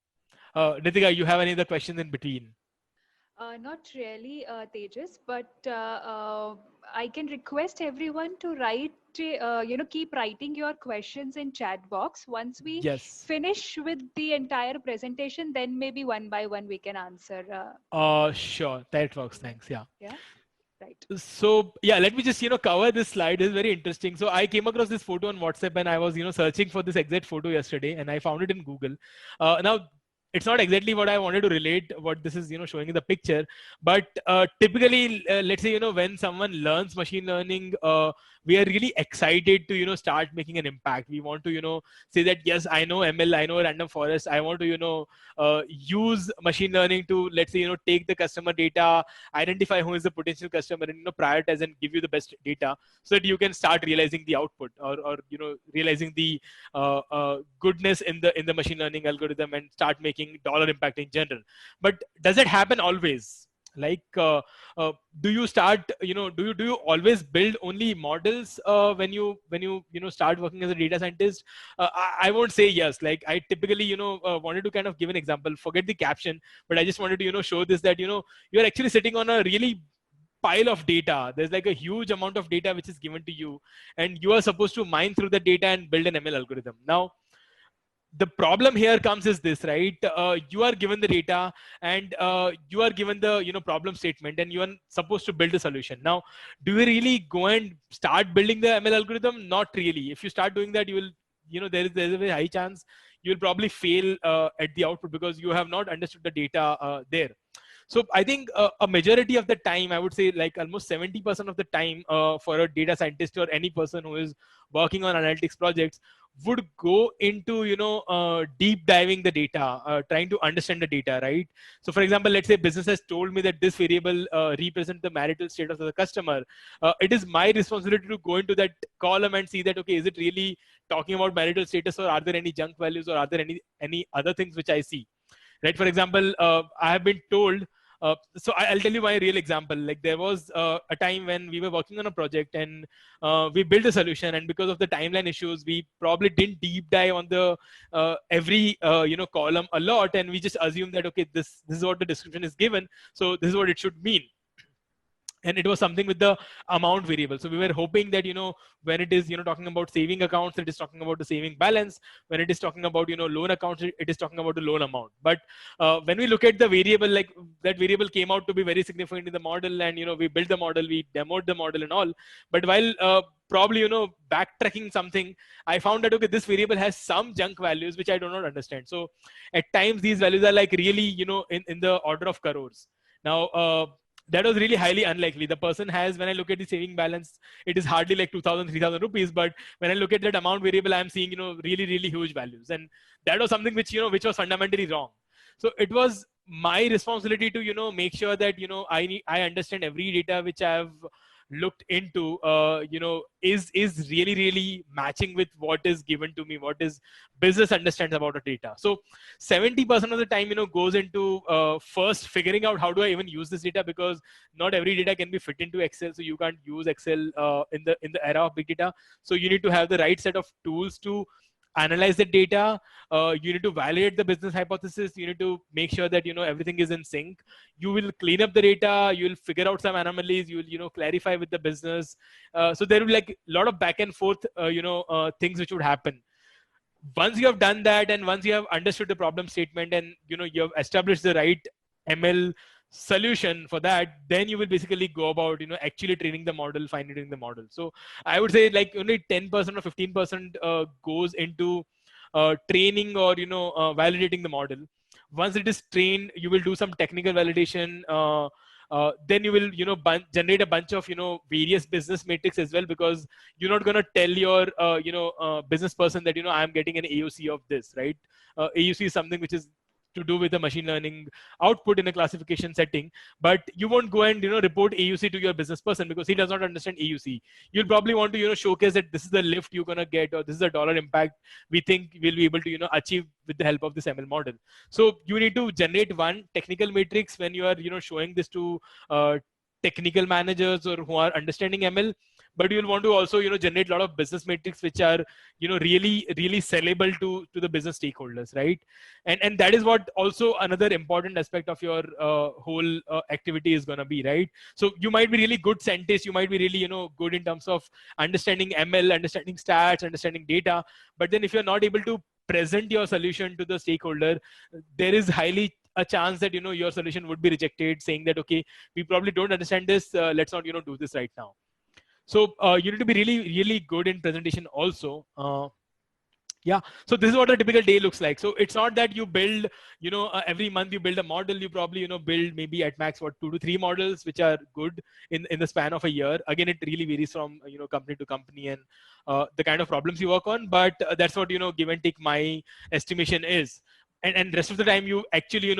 Nitika, you have any other questions in between? Not really, Tejas, but I can request everyone to write, keep writing your questions in chat box. Once we Yes. finish with the entire presentation, then maybe one by one we can answer. Sure. That works. Thanks. Yeah. Yeah. Right. So yeah, let me just cover this slide. It's very interesting. So I came across this photo on WhatsApp, and I was searching for this exact photo yesterday, and I found it in Google. Now it's not exactly what I wanted to relate, what this is showing in the picture, but typically let's say when someone learns machine learning, we are really excited to start making an impact. We want to say that yes, I know ML, I know random forest, I want to use machine learning to, let's say take the customer data, identify who is the potential customer, and prioritize and give you the best data so that you can start realizing the output, or realizing the goodness in the machine learning algorithm, and start making dollar impact in general. But does it happen always? Like do you start do you always build only models when you start working as a data scientist? I won't say yes. Like I typically wanted to kind of give an example, forget the caption, but I just wanted to show this, that you're actually sitting on a really pile of data. There's like a huge amount of data which is given to you, and you are supposed to mine through the data and build an ML algorithm. Now the problem here comes is this, right? You are given the data, and you are given the problem statement, and you are supposed to build a solution. Now do you really go and start building the ML algorithm? Not really. If you start doing that, you will there's a very high chance you will probably fail at the output, because you have not understood the data there. So I think a majority of the time, I would say like almost 70% of the time for a data scientist or any person who is working on analytics projects would go into deep diving the data, trying to understand the data, right? So for example, let's say business has told me that this variable represents the marital status of the customer. It is my responsibility to go into that column and see that, okay, is it really talking about marital status, or are there any junk values, or are there any other things which I see, right? For example, I have been told, so I'll tell you my real example. Like there was a time when we were working on a project, and we built a solution, and because of the timeline issues, we probably didn't deep dive on the every column a lot, and we just assumed that, okay, this is what the description is given, so this is what it should mean. And it was something with the amount variable. So we were hoping that when it is talking about saving accounts, it is talking about the saving balance. When it is talking about loan accounts, it is talking about the loan amount. But when we look at the variable, like that variable came out to be very significant in the model, and we built the model, we demoed the model and all. But while probably backtracking something, I found that, okay, this variable has some junk values which I do not understand. So at times these values are like really in the order of crores. Now that was really highly unlikely. The person has, when I look at the saving balance, it is hardly like 2,000, 3,000 rupees. But when I look at that amount variable, I'm seeing, really, really huge values. And that was something which, which was fundamentally wrong. So it was my responsibility to, make sure that, I understand every data which I've looked into is really, really matching with what is given to me, what is business understands about the data. So 70% of the time goes into first figuring out how do I even use this data, because not every data can be fit into Excel. So you can't use Excel in the era of big data. So you need to have the right set of tools to analyze the data. You need to validate the business hypothesis. You need to make sure that everything is in sync. You will clean up the data. You will figure out some anomalies. You will clarify with the business. So there will be like a lot of back and forth things which would happen. once you have done that, and once you have understood the problem statement, and you have established the right ML solution for that, then you will basically go about actually training the model, fine tuning the model. So I would say like only 10% or 15% goes into training or validating the model. Once it is trained, you will do some technical validation. Then you will generate a bunch of various business metrics as well, because you're not going to tell your business person that I'm getting an AUC of this, right? AUC is something which is to do with the machine learning output in a classification setting, but you won't go and report AUC to your business person because he does not understand AUC. You'll probably want to showcase that this is the lift you're going to get, or this is the dollar impact we think we'll be able to achieve with the help of this ML model. So you need to generate one technical matrix when you are showing this to technical managers or who are understanding ML, but you'll want to also generate a lot of business metrics which are really sellable to the business stakeholders, right? And that is what also another important aspect of your whole activity is going to be, right? So you might be really good scientist, you might be really good in terms of understanding ML, understanding stats, understanding data, but then if you're not able to present your solution to the stakeholder, there is highly a chance that your solution would be rejected, saying that okay, we probably don't understand this, let's not do this right now. So you need to be really good in presentation also. Yeah, so this is what a typical day looks like. So it's not that you build every month you build a model. You probably build maybe at max 2 to 3 models which are good in the span of a year. Again, it really varies from company to company and the kind of problems you work on, but that's what give and take my estimation is. And rest of the time you actually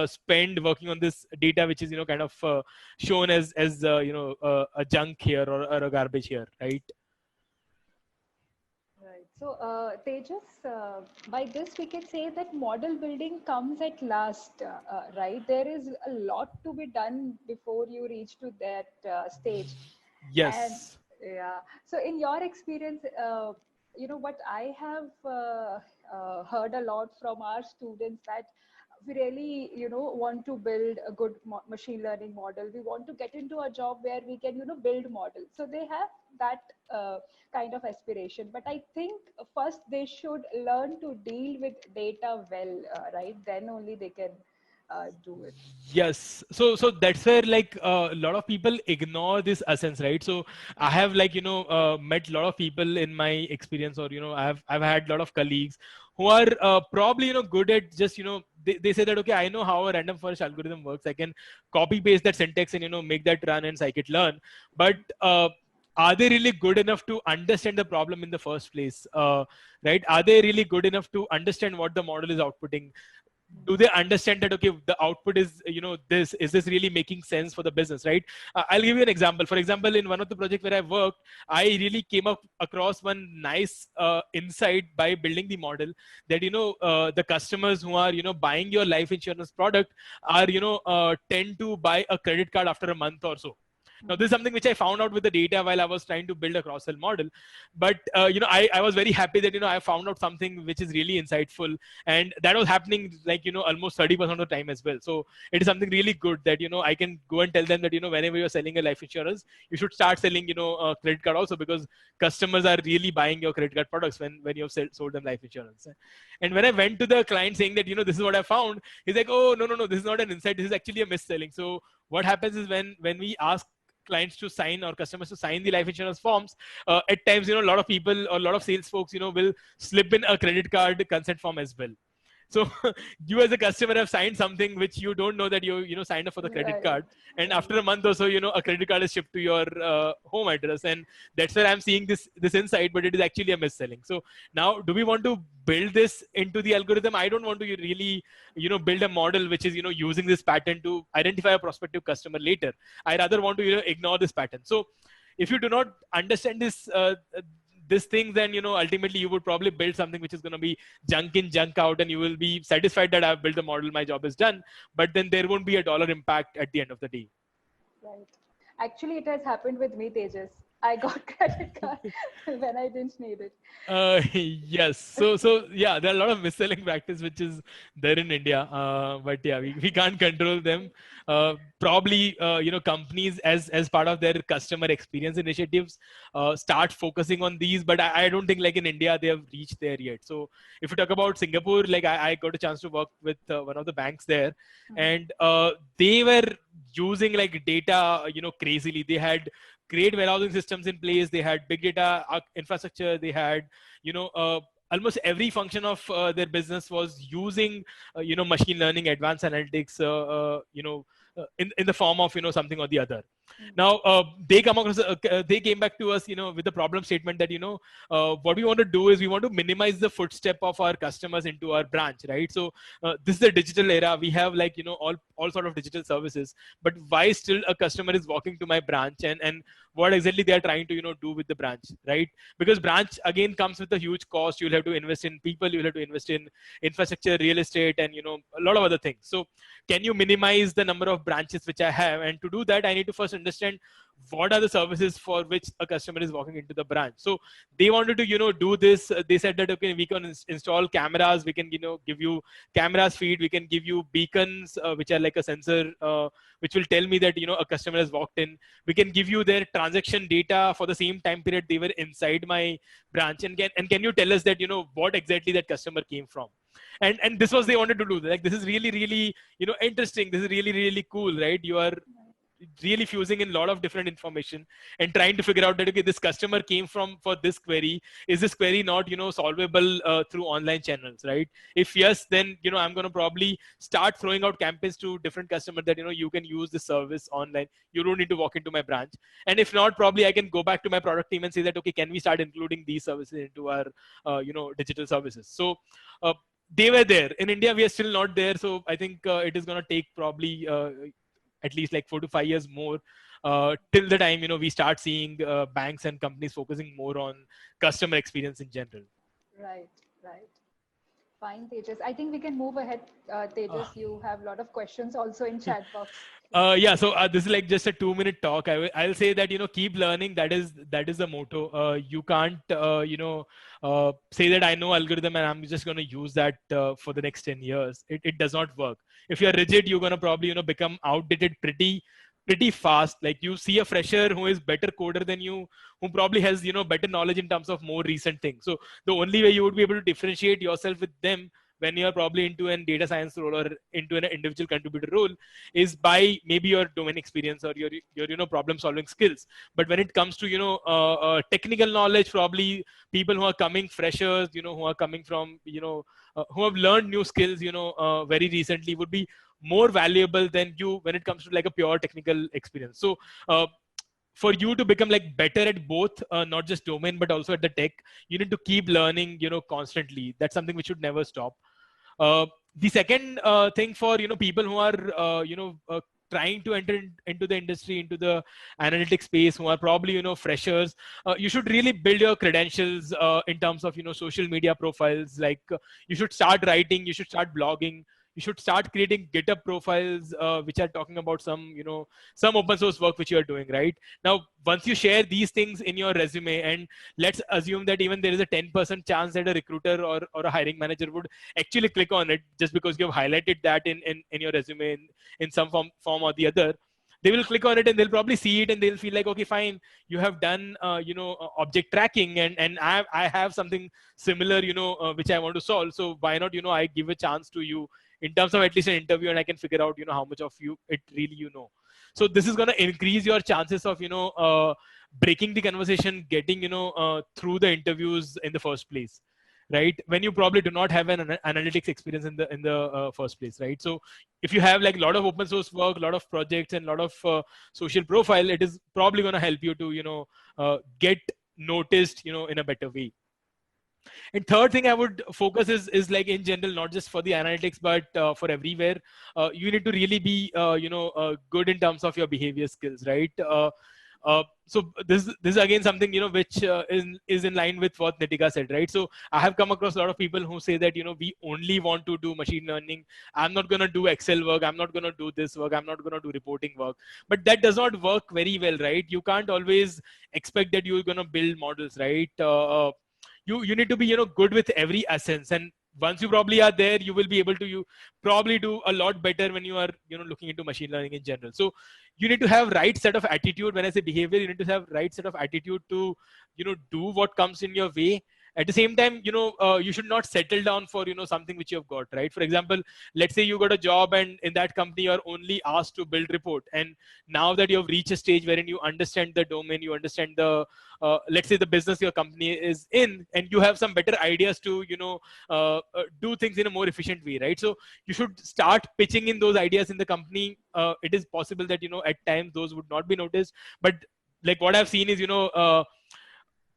spend working on this data which is kind of shown as a junk here or a garbage here, right? Right. So, Tejas, by this we can say that model building comes at last, right? There is a lot to be done before you reach to that stage. And Yes. yeah, so in your experience, what I have heard a lot from our students that we really, want to build a good machine learning model. We want to get into a job where we can, build models. So they have that kind of aspiration. But I think first they should learn to deal with data well, right? Then only they can do it. Yes, so that's where like a lot of people ignore this essence, right? So I have like met a lot of people in my experience, or I've had a lot of colleagues who are probably good at just they say that okay, I know how a random forest algorithm works, I can copy paste that syntax and make that run and scikit-learn, but are they really good enough to understand the problem in the first place, right? Are they really good enough to understand what the model is outputting? Do they understand that okay, the output is this, is this really making sense for the business, right? I'll give you an example. For example, in one of the projects where I worked, I really came up across one nice insight by building the model, that the customers who are buying your life insurance product are tend to buy a credit card after a month or so. Now, this is something which I found out with the data while I was trying to build a cross-sell model. But, I was very happy that, I found out something which is really insightful. And that was happening like, almost 30% of the time as well. So it is something really good that, I can go and tell them that, whenever you're selling a life insurance, you should start selling, credit card also, because customers are really buying your credit card products when you have sold them life insurance. And when I went to the client saying that, this is what I found, he's like, oh, no, this is not an insight. This is actually a mis-selling. So what happens is when we ask clients to sign or customers to sign the life insurance forms, at times a lot of people or a lot of sales folks will slip in a credit card consent form as well. So you as a customer have signed something which you don't know that you signed up for the credit Right. card, and after a month or so a credit card is shipped to your home address, and that's where I'm seeing this insight, but it is actually a mis-selling. So now, do we want to build this into the algorithm? I don't want to really build a model which is using this pattern to identify a prospective customer later. I rather want to ignore this pattern. So if you do not understand this thing, then ultimately you would probably build something which is going to be junk in, junk out, and you will be satisfied that I've built a model, my job is done, but then there won't be a dollar impact at the end of the day. Right. Actually, it has happened with me, Tejas. I got credit card when I didn't need it. Yes. So yeah, there are a lot of mis-selling practice which is there in India. But yeah, we can't control them. Probably, companies as part of their customer experience initiatives, start focusing on these. But I don't think like in India they have reached there yet. So if you talk about Singapore, like I got a chance to work with one of the banks there, and they were using like data, crazily. They had great warehousing systems in place. They had big data infrastructure. They had, almost every function of their business was using, machine learning, advanced analytics, in the form of, something or the other. Now, they came back to us, with the problem statement that, what we want to do is we want to minimize the footstep of our customers into our branch, right? So this is a digital era. We have like, all sort of digital services, but why still a customer is walking to my branch, and what exactly they are trying to, do with the branch, right? Because branch again comes with a huge cost. You'll have to invest in people, you'll have to invest in infrastructure, real estate, and, a lot of other things. So can you minimize the number of branches which I have? And to do that, I need to first understand what are the services for which a customer is walking into the branch. So they wanted to, do this. They said that, okay, we can install cameras. We can, give you cameras feed. We can give you beacons, which are like a sensor, which will tell me that, a customer has walked in. We can give you their transaction data for the same time period they were inside my branch. And can you tell us that, what exactly that customer came from? And this was they wanted to do. Like, this is really, really, interesting. This is really, really cool, right? You are really fusing in a lot of different information and trying to figure out that, okay, this customer came from for this query. Is this query not, solvable through online channels, right? If yes, then, I'm going to probably start throwing out campaigns to different customers that, you can use the service online. You don't need to walk into my branch. And if not, probably I can go back to my product team and say that, okay, can we start including these services into our, digital services? So, they were there. In India, we are still not there. So I think it is going to take probably at least like 4 to 5 years more till the time, we start seeing banks and companies focusing more on customer experience in general. Right, right. Fine, Tejas. I think we can move ahead. Tejas, you have a lot of questions also in chat box. Yeah, so this is like just a 2-minute talk. I'll say that, keep learning. That is the motto. You can't say that I know algorithm and I'm just going to use that for the next 10 years. It does not work. If you're rigid, you're going to probably, become outdated pretty fast. Like, you see a fresher who is better coder than you, who probably has, better knowledge in terms of more recent things. So the only way you would be able to differentiate yourself with them when you're probably into a data science role or into an individual contributor role is by maybe your domain experience or your problem solving skills. But when it comes to, technical knowledge, probably people who are coming freshers, who are coming from, who have learned new skills, very recently would be more valuable than you when it comes to like a pure technical experience. So, for you to become like better at both, not just domain, but also at the tech, you need to keep learning, constantly. That's something which should never stop. The second thing for, people who are, trying to enter into the industry, into the analytics space, who are probably, freshers, you should really build your credentials in terms of, social media profiles. Like, you should start writing, you should start blogging, you should start creating GitHub profiles, which are talking about some, some open source work which you are doing right now. Once you share these things in your resume, and let's assume that even there is a 10% chance that a recruiter or a hiring manager would actually click on it just because you have highlighted that in your resume in some form or the other. They will click on it and they'll probably see it and they'll feel like, okay, fine, you have done, object tracking, and I have something similar, which I want to solve. So why not, I give a chance to you in terms of at least an interview, and I can figure out, how much of you it really, So this is going to increase your chances of, breaking the conversation, getting, through the interviews in the first place. Right, when you probably do not have an analytics experience in the first place, right? So if you have like a lot of open source work, a lot of projects, and a lot of social profile, it is probably going to help you to get noticed in a better way. And third thing I would focus is like in general, not just for the analytics, but for everywhere. You need to really be good in terms of your behavior skills, right? So this is again something, you know, which is in line with what Nitika said, right? So I have come across a lot of people who say that, you know, we only want to do machine learning. I'm not going to do Excel work. I'm not going to do this work. I'm not going to do reporting work. But that does not work very well, right? You can't always expect that you're going to build models, right? You need to be, you know, good with every essence, and once you probably are there, you will be able to, you probably do a lot better when you are, you know, looking into machine learning in general. So you need to have right set of attitude. When I say behavior, you need to have right set of attitude to, you know, do what comes in your way. At the same time, you know, you should not settle down for, you know, something which you have got, right? For example, let's say you got a job and in that company you are only asked to build report, and now that you have reached a stage wherein you understand the domain, you understand the let's say the business your company is in, and you have some better ideas to, you know, do things in a more efficient way, right? So you should start pitching in those ideas in the company. It is possible that, you know, at times those would not be noticed, but like what I've seen is, you know,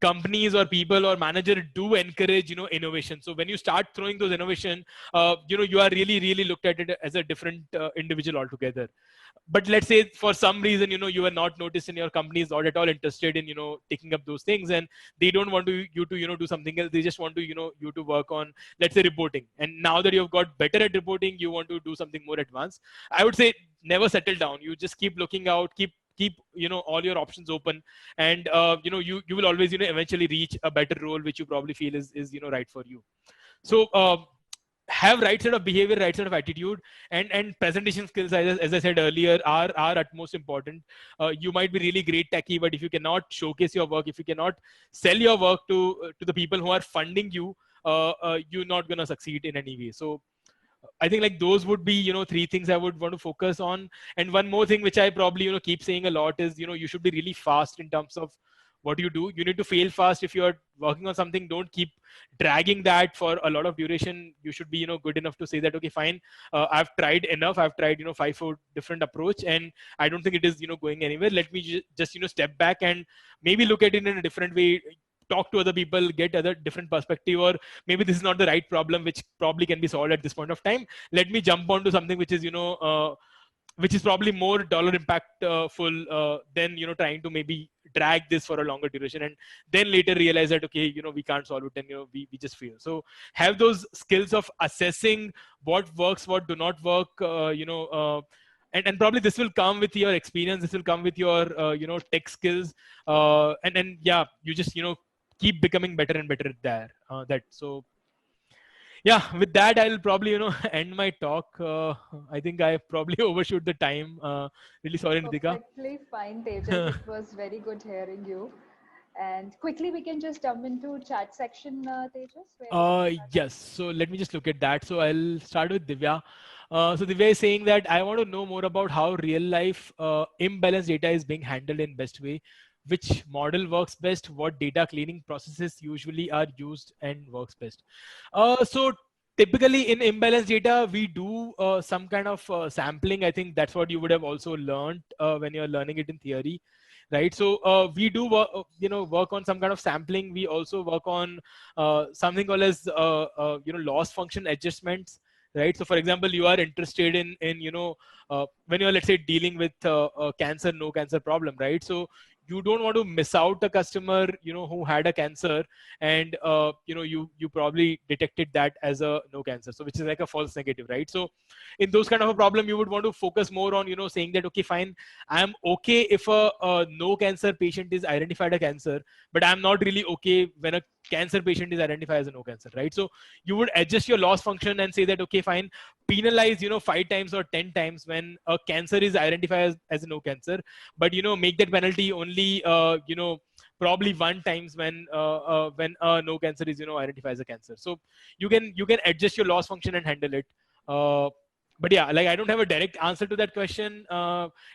companies or people or manager do encourage, you know, innovation. So when you start throwing those innovation, you know, you are really looked at it as a different individual altogether. But let's say for some reason, you know, you are not noticed and your company is not at all interested in, you know, taking up those things, and they don't want you to, you know, do something else. They just want to, you know, you to work on, let's say, reporting. And now that you've got better at reporting, you want to do something more advanced. I would say never settle down. You just keep looking out, keep, you know, all your options open, and you know, you will always, you know, eventually reach a better role which you probably feel is you know, right for you. So have right sort of behavior, right sort of attitude, and presentation skills, as I said earlier, are utmost important. You might be really great techie, but if you cannot showcase your work, if you cannot sell your work to the people who are funding you, you're not going to succeed in any way. So I think like those would be, you know, three things I would want to focus on. And one more thing which I probably, you know, keep saying a lot is, you know, you should be really fast in terms of what you do. You need to fail fast. If you're working on something, don't keep dragging that for a lot of duration. You should be, you know, good enough to say that, okay, fine, I've tried enough. I've tried, you know, 5-4 different approach, and I don't think it is, you know, going anywhere. Let me just, you know, step back and maybe look at it in a different way, talk to other people, get other different perspective, or maybe this is not the right problem which probably can be solved at this point of time. Let me jump onto something which is, you know, which is probably more dollar impact full than, you know, trying to maybe drag this for a longer duration and then later realize that, okay, you know, we can't solve it, and, you know, we just fail. So have those skills of assessing what works, what do not work, you know, and probably this will come with your experience, this will come with your you know, tech skills, and yeah, you just, you know, keep becoming better and better at there. So yeah, with that, I'll probably, you know, end my talk. I think I probably overshoot the time. Really sorry, Nitika. Perfectly fine, Tejas. It was very good hearing you. And quickly, we can just jump into chat section, Tejas, where we can start. Yes. So let me just look at that. So I'll start with Divya. So Divya is saying that I want to know more about how real life imbalanced data is being handled in best way. Which model works best? What data cleaning processes usually are used and works best? So typically in imbalanced data, we do some kind of sampling. I think that's what you would have also learned when you're learning it in theory, right? So we do you know, work on some kind of sampling. We also work on something called as you know, loss function adjustments, right? So for example, you are interested in you know, when you're, let's say, dealing with a cancer, no cancer problem, right? So you don't want to miss out a customer, you know, who had a cancer, and you know, you probably detected that as a no cancer, so which is like a false negative, right? So in those kind of a problem, you would want to focus more on, you know, saying that, okay, fine, I'm okay if a no cancer patient is identified a cancer, but I'm not really okay when a cancer patient is identified as a no cancer, right? So you would adjust your loss function and say that, okay, fine, penalize, you know, 5 times or 10 times when a cancer is identified as a no cancer, but, you know, make that penalty only you know, probably 1 times when no cancer is, you know, identified as a cancer. So you can adjust your loss function and handle it. But yeah, like I don't have a direct answer to that question.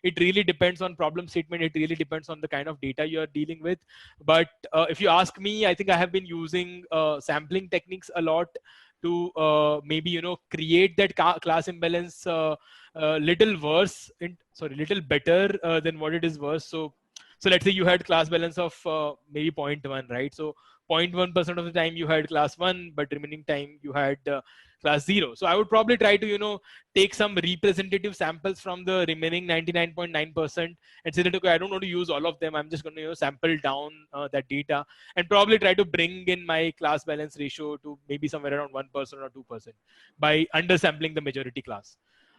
It really depends on problem statement. It really depends on the kind of data you're dealing with. But if you ask me, I think I have been using sampling techniques a lot to maybe, you know, create that class imbalance little worse, little better than what it is worse. So let's say you had class balance of maybe 0.1, right? So 0.1% of the time you had class 1, but remaining time you had class 0. So I would probably try to take some representative samples from the remaining 99.9% and say that, okay, I don't want to use all of them. I'm just going to sample down that data and probably try to bring in my class balance ratio to maybe somewhere around 1% or 2% by undersampling the majority class.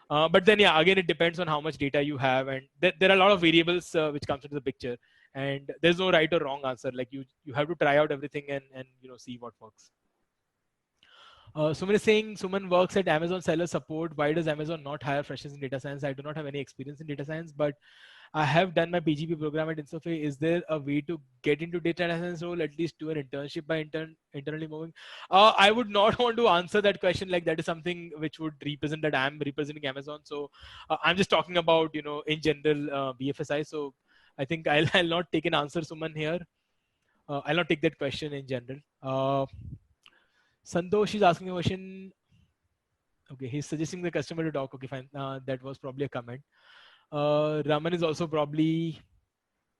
But then, yeah, again, it depends on how much data you have, and there are a lot of variables which comes into the picture, and there's no right or wrong answer. Like you have to try out everything and see what works. Suman is saying, Suman works at Amazon Seller Support. Why does Amazon not hire freshers in data science? I do not have any experience in data science, but I have done my PGP program at InstaFay. Is there a way to get into data science role, at least do an internship by internally moving? I would not want to answer that question. Like that is something which would represent that I'm representing Amazon. So I'm just talking about, in general, BFSI. So I think I'll not take an answer, Suman, here. I'll not take that question in general. Santosh is asking a question. Okay, he's suggesting the customer to talk. Okay, fine. That was probably a comment. Raman is also probably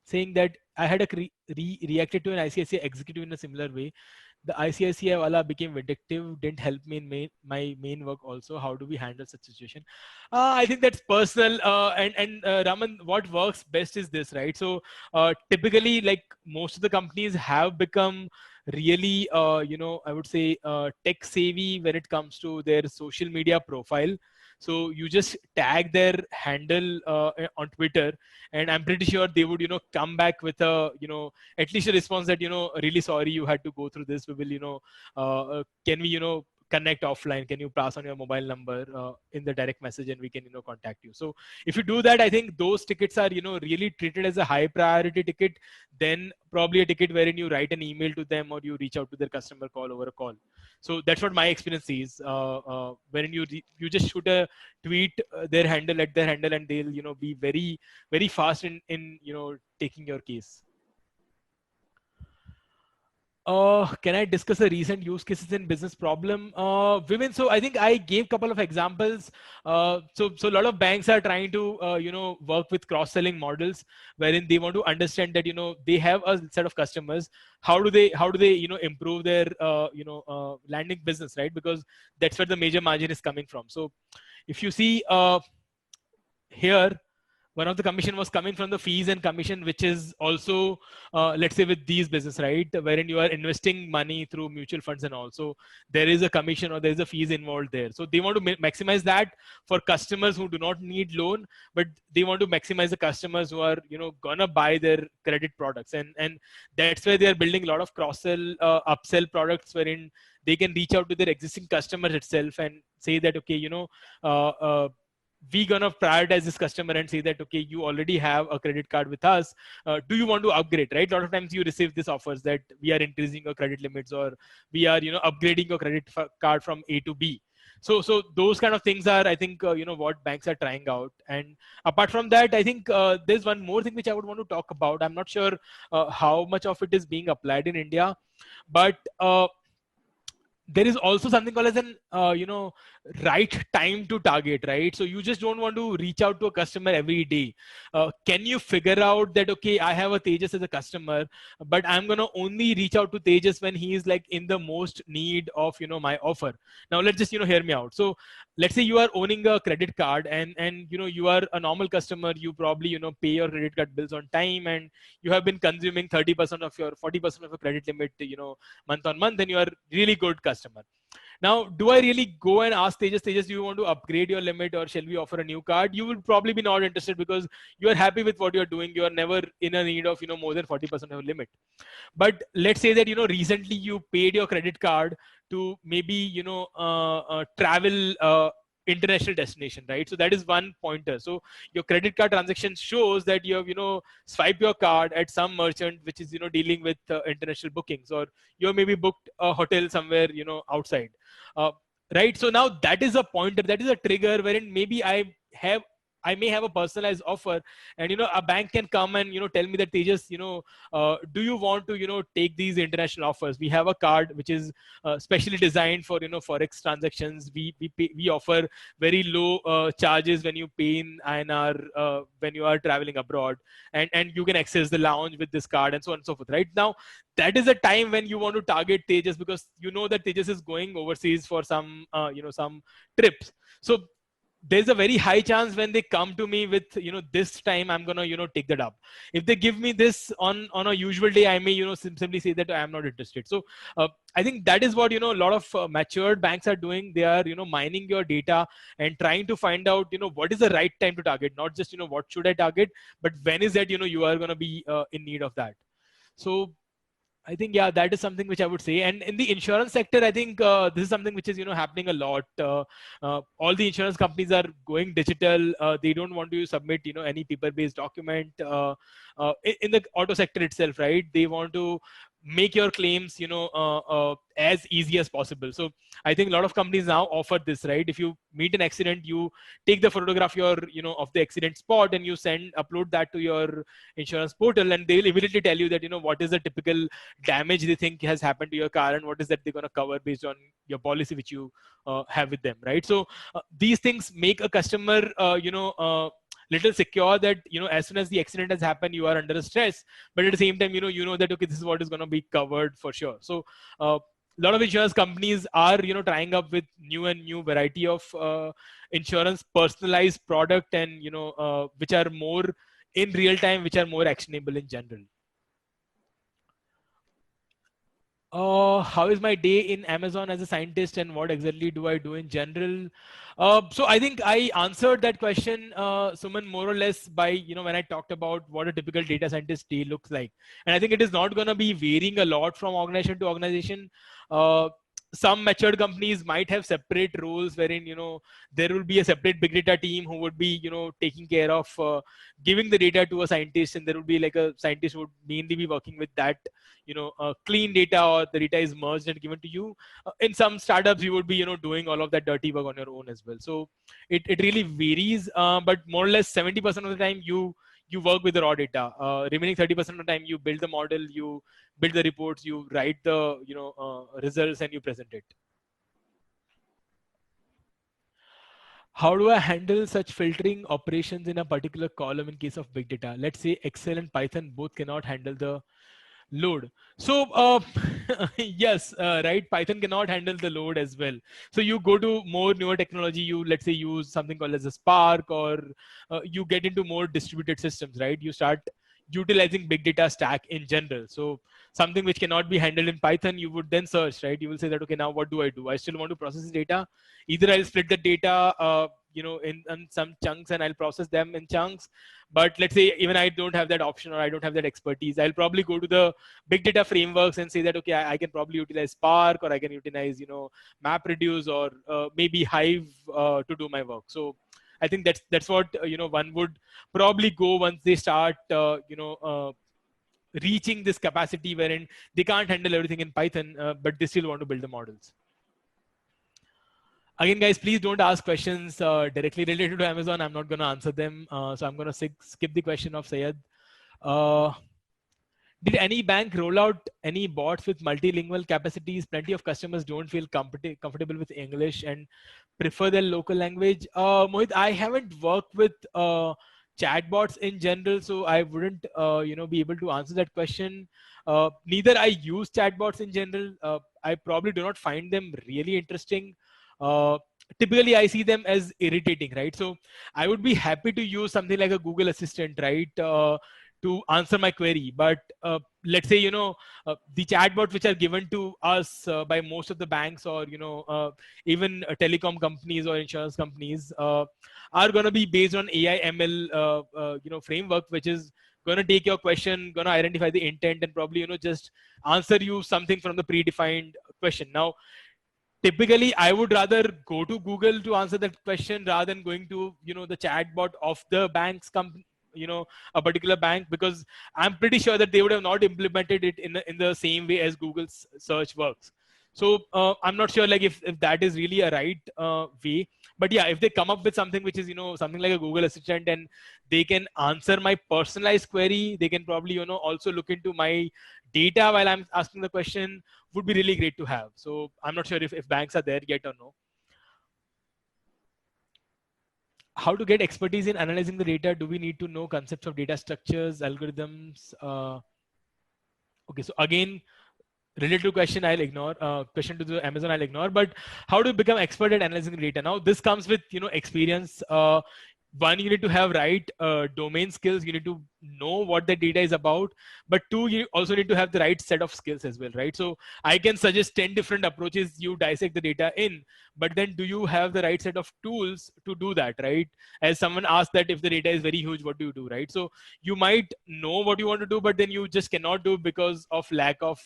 saying that I had reacted to an ICICI executive in a similar way. The ICICI wala became vindictive, didn't help me in my main work also. How do we handle such situation? I think that's personal. And Raman, what works best is this, right? So typically, like most of the companies have become really, I would say tech savvy when it comes to their social media profile. So you just tag their handle on Twitter, and I'm pretty sure they would, come back with a, at least a response that, really sorry you had to go through this. We will, can we, connect offline? Can you pass on your mobile number in the direct message, and we can, contact you. So if you do that, I think those tickets are, really treated as a high priority ticket, then probably a ticket wherein you write an email to them or you reach out to their customer call over a call. So that's what my experience is. When you just shoot a tweet their handle at their handle, and they'll be very, very fast in taking your case. Can I discuss the recent use cases in business problem? Women. So I think I gave a couple of examples. So a lot of banks are trying to, work with cross-selling models wherein they want to understand that, they have a set of customers. How do they, improve their, landing business, right? Because that's where the major margin is coming from. So if you see here, one of the commission was coming from the fees and commission, which is also, let's say with these business, right? Wherein you are investing money through mutual funds and also there is a commission or there is a fees involved there. So they want to maximize that for customers who do not need loan, but they want to maximize the customers who are, gonna buy their credit products. And that's where they are building a lot of cross-sell, upsell products wherein they can reach out to their existing customers itself and say that, okay, we gonna prioritize this customer and say that, okay, you already have a credit card with us. Do you want to upgrade, right? A lot of times you receive these offers that we are increasing your credit limits or we are, upgrading your credit card from A to B. So those kind of things are, I think, what banks are trying out. And apart from that, I think there's one more thing which I would want to talk about. I'm not sure how much of it is being applied in India, but there is also something called as an, right time to target, right? So you just don't want to reach out to a customer every day. Can you figure out that, okay, I have a Tejas as a customer, but I'm going to only reach out to Tejas when he is like in the most need of, my offer. Now let's just, hear me out. So let's say you are owning a credit card and, you are a normal customer. You probably, pay your credit card bills on time and you have been consuming 30% of your 40% of your credit limit, month on month, and you are really good customer. Now, do I really go and ask Tejas, do you want to upgrade your limit or shall we offer a new card? You will probably be not interested because you are happy with what you're doing. You are never in a need of, more than 40% of your limit. But let's say that, recently you paid your credit card to maybe, travel, international destination, right? So that is one pointer. So your credit card transaction shows that you have, swipe your card at some merchant, which is, dealing with international bookings, or you maybe booked a hotel somewhere, outside, right? So now that is a pointer, that is a trigger wherein maybe I I may have a personalized offer, and a bank can come and tell me that they just do you want to take these international offers? We have a card which is specially designed for forex transactions. We offer very low charges when you pay in INR when you are traveling abroad, and you can access the lounge with this card and so on and so forth. Right now, that is a time when you want to target Tejas, because that Tejas is going overseas for some some trips. So there's a very high chance when they come to me with this time I'm gonna take that up. If they give me this on a usual day, I may simply say that I am not interested. So I think that is what a lot of matured banks are doing. They are mining your data and trying to find out what is the right time to target, not just what should I target, but when is that you are going to be in need of that. So I think, yeah, that is something which I would say. And in the insurance sector, I think this is something which is happening a lot. All the insurance companies are going digital. They don't want to submit any paper-based document. In the auto sector itself, right? They want to make your claims as easy as possible. So I think a lot of companies now offer this, right? If you meet an accident, you take the photograph of the accident spot, and you upload that to your insurance portal, and they will immediately tell you that what is the typical damage they think has happened to your car, and what is that they're going to cover based on your policy which you have with them, right? So these things make a customer little secure that as soon as the accident has happened, you are under a stress, but at the same time that okay, this is what is going to be covered for sure. So a lot of insurance companies are trying up with new variety of insurance personalized product, and which are more in real time, which are more actionable in general. How is my day in Amazon as a scientist, and what exactly do I do in general? So I think I answered that question, Suman, more or less by, when I talked about what a typical data scientist day looks like. And I think it is not going to be varying a lot from organization to organization. Some matured companies might have separate roles wherein there will be a separate big data team who would be taking care of giving the data to a scientist, and there would be like a scientist who would mainly be working with that clean data, or the data is merged and given to you. In some startups you would be doing all of that dirty work on your own as well. So it really varies, but more or less 70% of the time you work with the raw data. Remaining 30% of the time you build the model, you build the reports, you write the results, and you present it. How do I handle such filtering operations in a particular column in case of big data? Let's say Excel and Python both cannot handle the load. So yes, right, Python cannot handle the load as well. So you go to more newer technology, you let's say use something called as a Spark, or you get into more distributed systems, right? You start utilizing big data stack in general. So something which cannot be handled in Python, you would then search, right? You will say that, okay, now what do? I still want to process data. Either I'll split the data in some chunks, and I'll process them in chunks. But let's say even I don't have that option, or I don't have that expertise, I'll probably go to the big data frameworks and say that, okay, I can probably utilize Spark, or I can utilize MapReduce, or maybe Hive to do my work. So I think that's what one would probably go once they start reaching this capacity wherein they can't handle everything in Python, but they still want to build the models. Again, guys, please don't ask questions directly related to Amazon. I'm not going to answer them. So I'm going to skip the question of Syed. Did any bank roll out any bots with multilingual capacities? Plenty of customers don't feel comfortable with English and prefer their local language. Mohit, I haven't worked with chatbots in general, so I wouldn't be able to answer that question. Neither I use chatbots in general. I probably do not find them really interesting. Typically I see them as irritating, right? So I would be happy to use something like a Google Assistant, right, to answer my query. But let's say the chatbots which are given to us by most of the banks, or even telecom companies or insurance companies are going to be based on AI ML framework, which is going to take your question, going to identify the intent, and probably just answer you something from the predefined question. Now typically I would rather go to Google to answer that question rather than going to the chatbot of the bank's company, a particular bank, because I'm pretty sure that they would have not implemented it in the same way as Google's search works. So I'm not sure like if that is really a right way. But yeah, if they come up with something which is, something like a Google Assistant, and they can answer my personalized query, they can probably, also look into my data while I'm asking the question, would be really great to have. So I'm not sure if banks are there yet or no. How to get expertise in analyzing the data? Do we need to know concepts of data structures, algorithms? Okay, so again, related to question I'll ignore, question to the Amazon I'll ignore, but how to become expert at analyzing data? Now this comes with, experience. One, you need to have right domain skills. You need to know what the data is about, but two, you also need to have the right set of skills as well, right? So I can suggest 10 different approaches you dissect the data in, but then do you have the right set of tools to do that, right? As someone asked that if the data is very huge, what do you do, right? So you might know what you want to do, but then you just cannot do because of lack of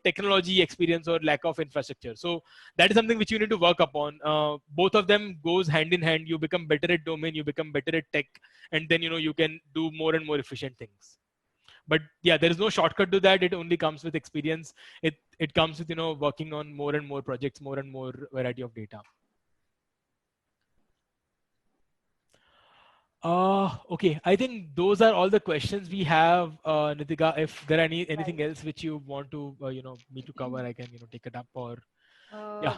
technology experience or lack of infrastructure. So that is something which you need to work upon. Both of them goes hand in hand. You become better at domain, you become better at tech, and then you can do more and more efficient things. But yeah, there is no shortcut to that. It only comes with experience. It comes with working on more and more projects, more and more variety of data. Okay, I think those are all the questions we have, Nitika. If there are anything else which you want to me to cover, I can take it up, or yeah.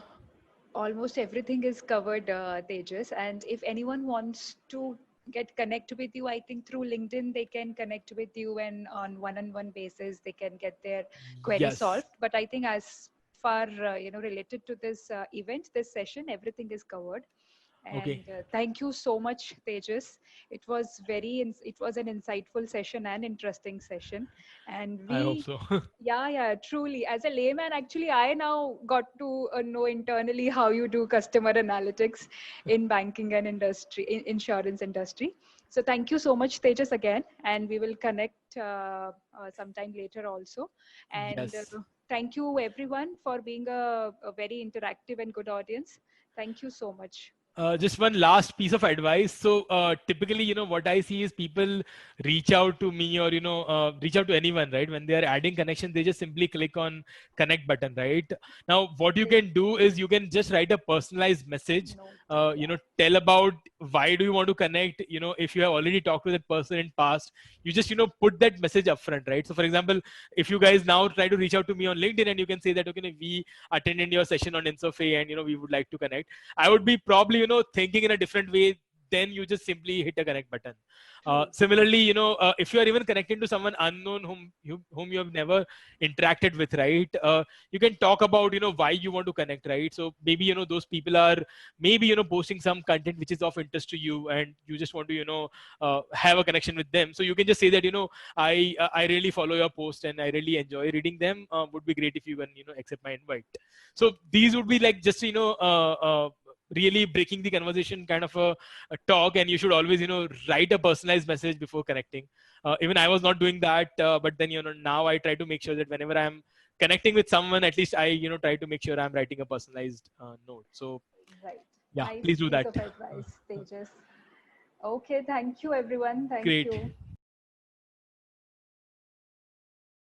Almost everything is covered, Tejas. And if anyone wants to get connect with you, I think through LinkedIn they can connect with you, and on one-on-one basis they can get their query solved. Yes. But I think as far related to this event, this session, everything is covered. Okay. And thank you so much, Tejas. It was it was an insightful session and interesting session. And I hope we, so. yeah, truly. As a layman, actually, I now got to know internally how you do customer analytics in banking and insurance industry. So thank you so much, Tejas, again. And we will connect sometime later also. And Yes. thank you, everyone, for being a very interactive and good audience. Thank you so much. Just one last piece of advice. So typically, what I see is people reach out to me, or reach out to anyone, right? When they are adding connection, they just simply click on connect button, right? Now, what you can do is you can just write a personalized message. Tell about why do you want to connect. If you have already talked to that person in past, you just put that message up front, right? So for example, if you guys now try to reach out to me on LinkedIn, and you can say that, okay, we attended your session on InsoFay, and we would like to connect. I would be probably thinking in a different way. Then you just simply hit a connect button. Similarly, if you are even connecting to someone unknown whom you have never interacted with, right? You can talk about why you want to connect, right? So maybe those people are maybe posting some content which is of interest to you, and you just want to have a connection with them. So you can just say that I really follow your post and I really enjoy reading them. Would be great if you can accept my invite. So these would be like just really breaking the conversation kind of a talk, and you should always write a personalized message before connecting. Even I was not doing that, but then now I try to make sure that whenever I'm connecting with someone, at least I try to make sure I'm writing a personalized note. So yeah, Nice please do piece that. of advice, Tejas. Okay, thank you, everyone. Thank Great. you.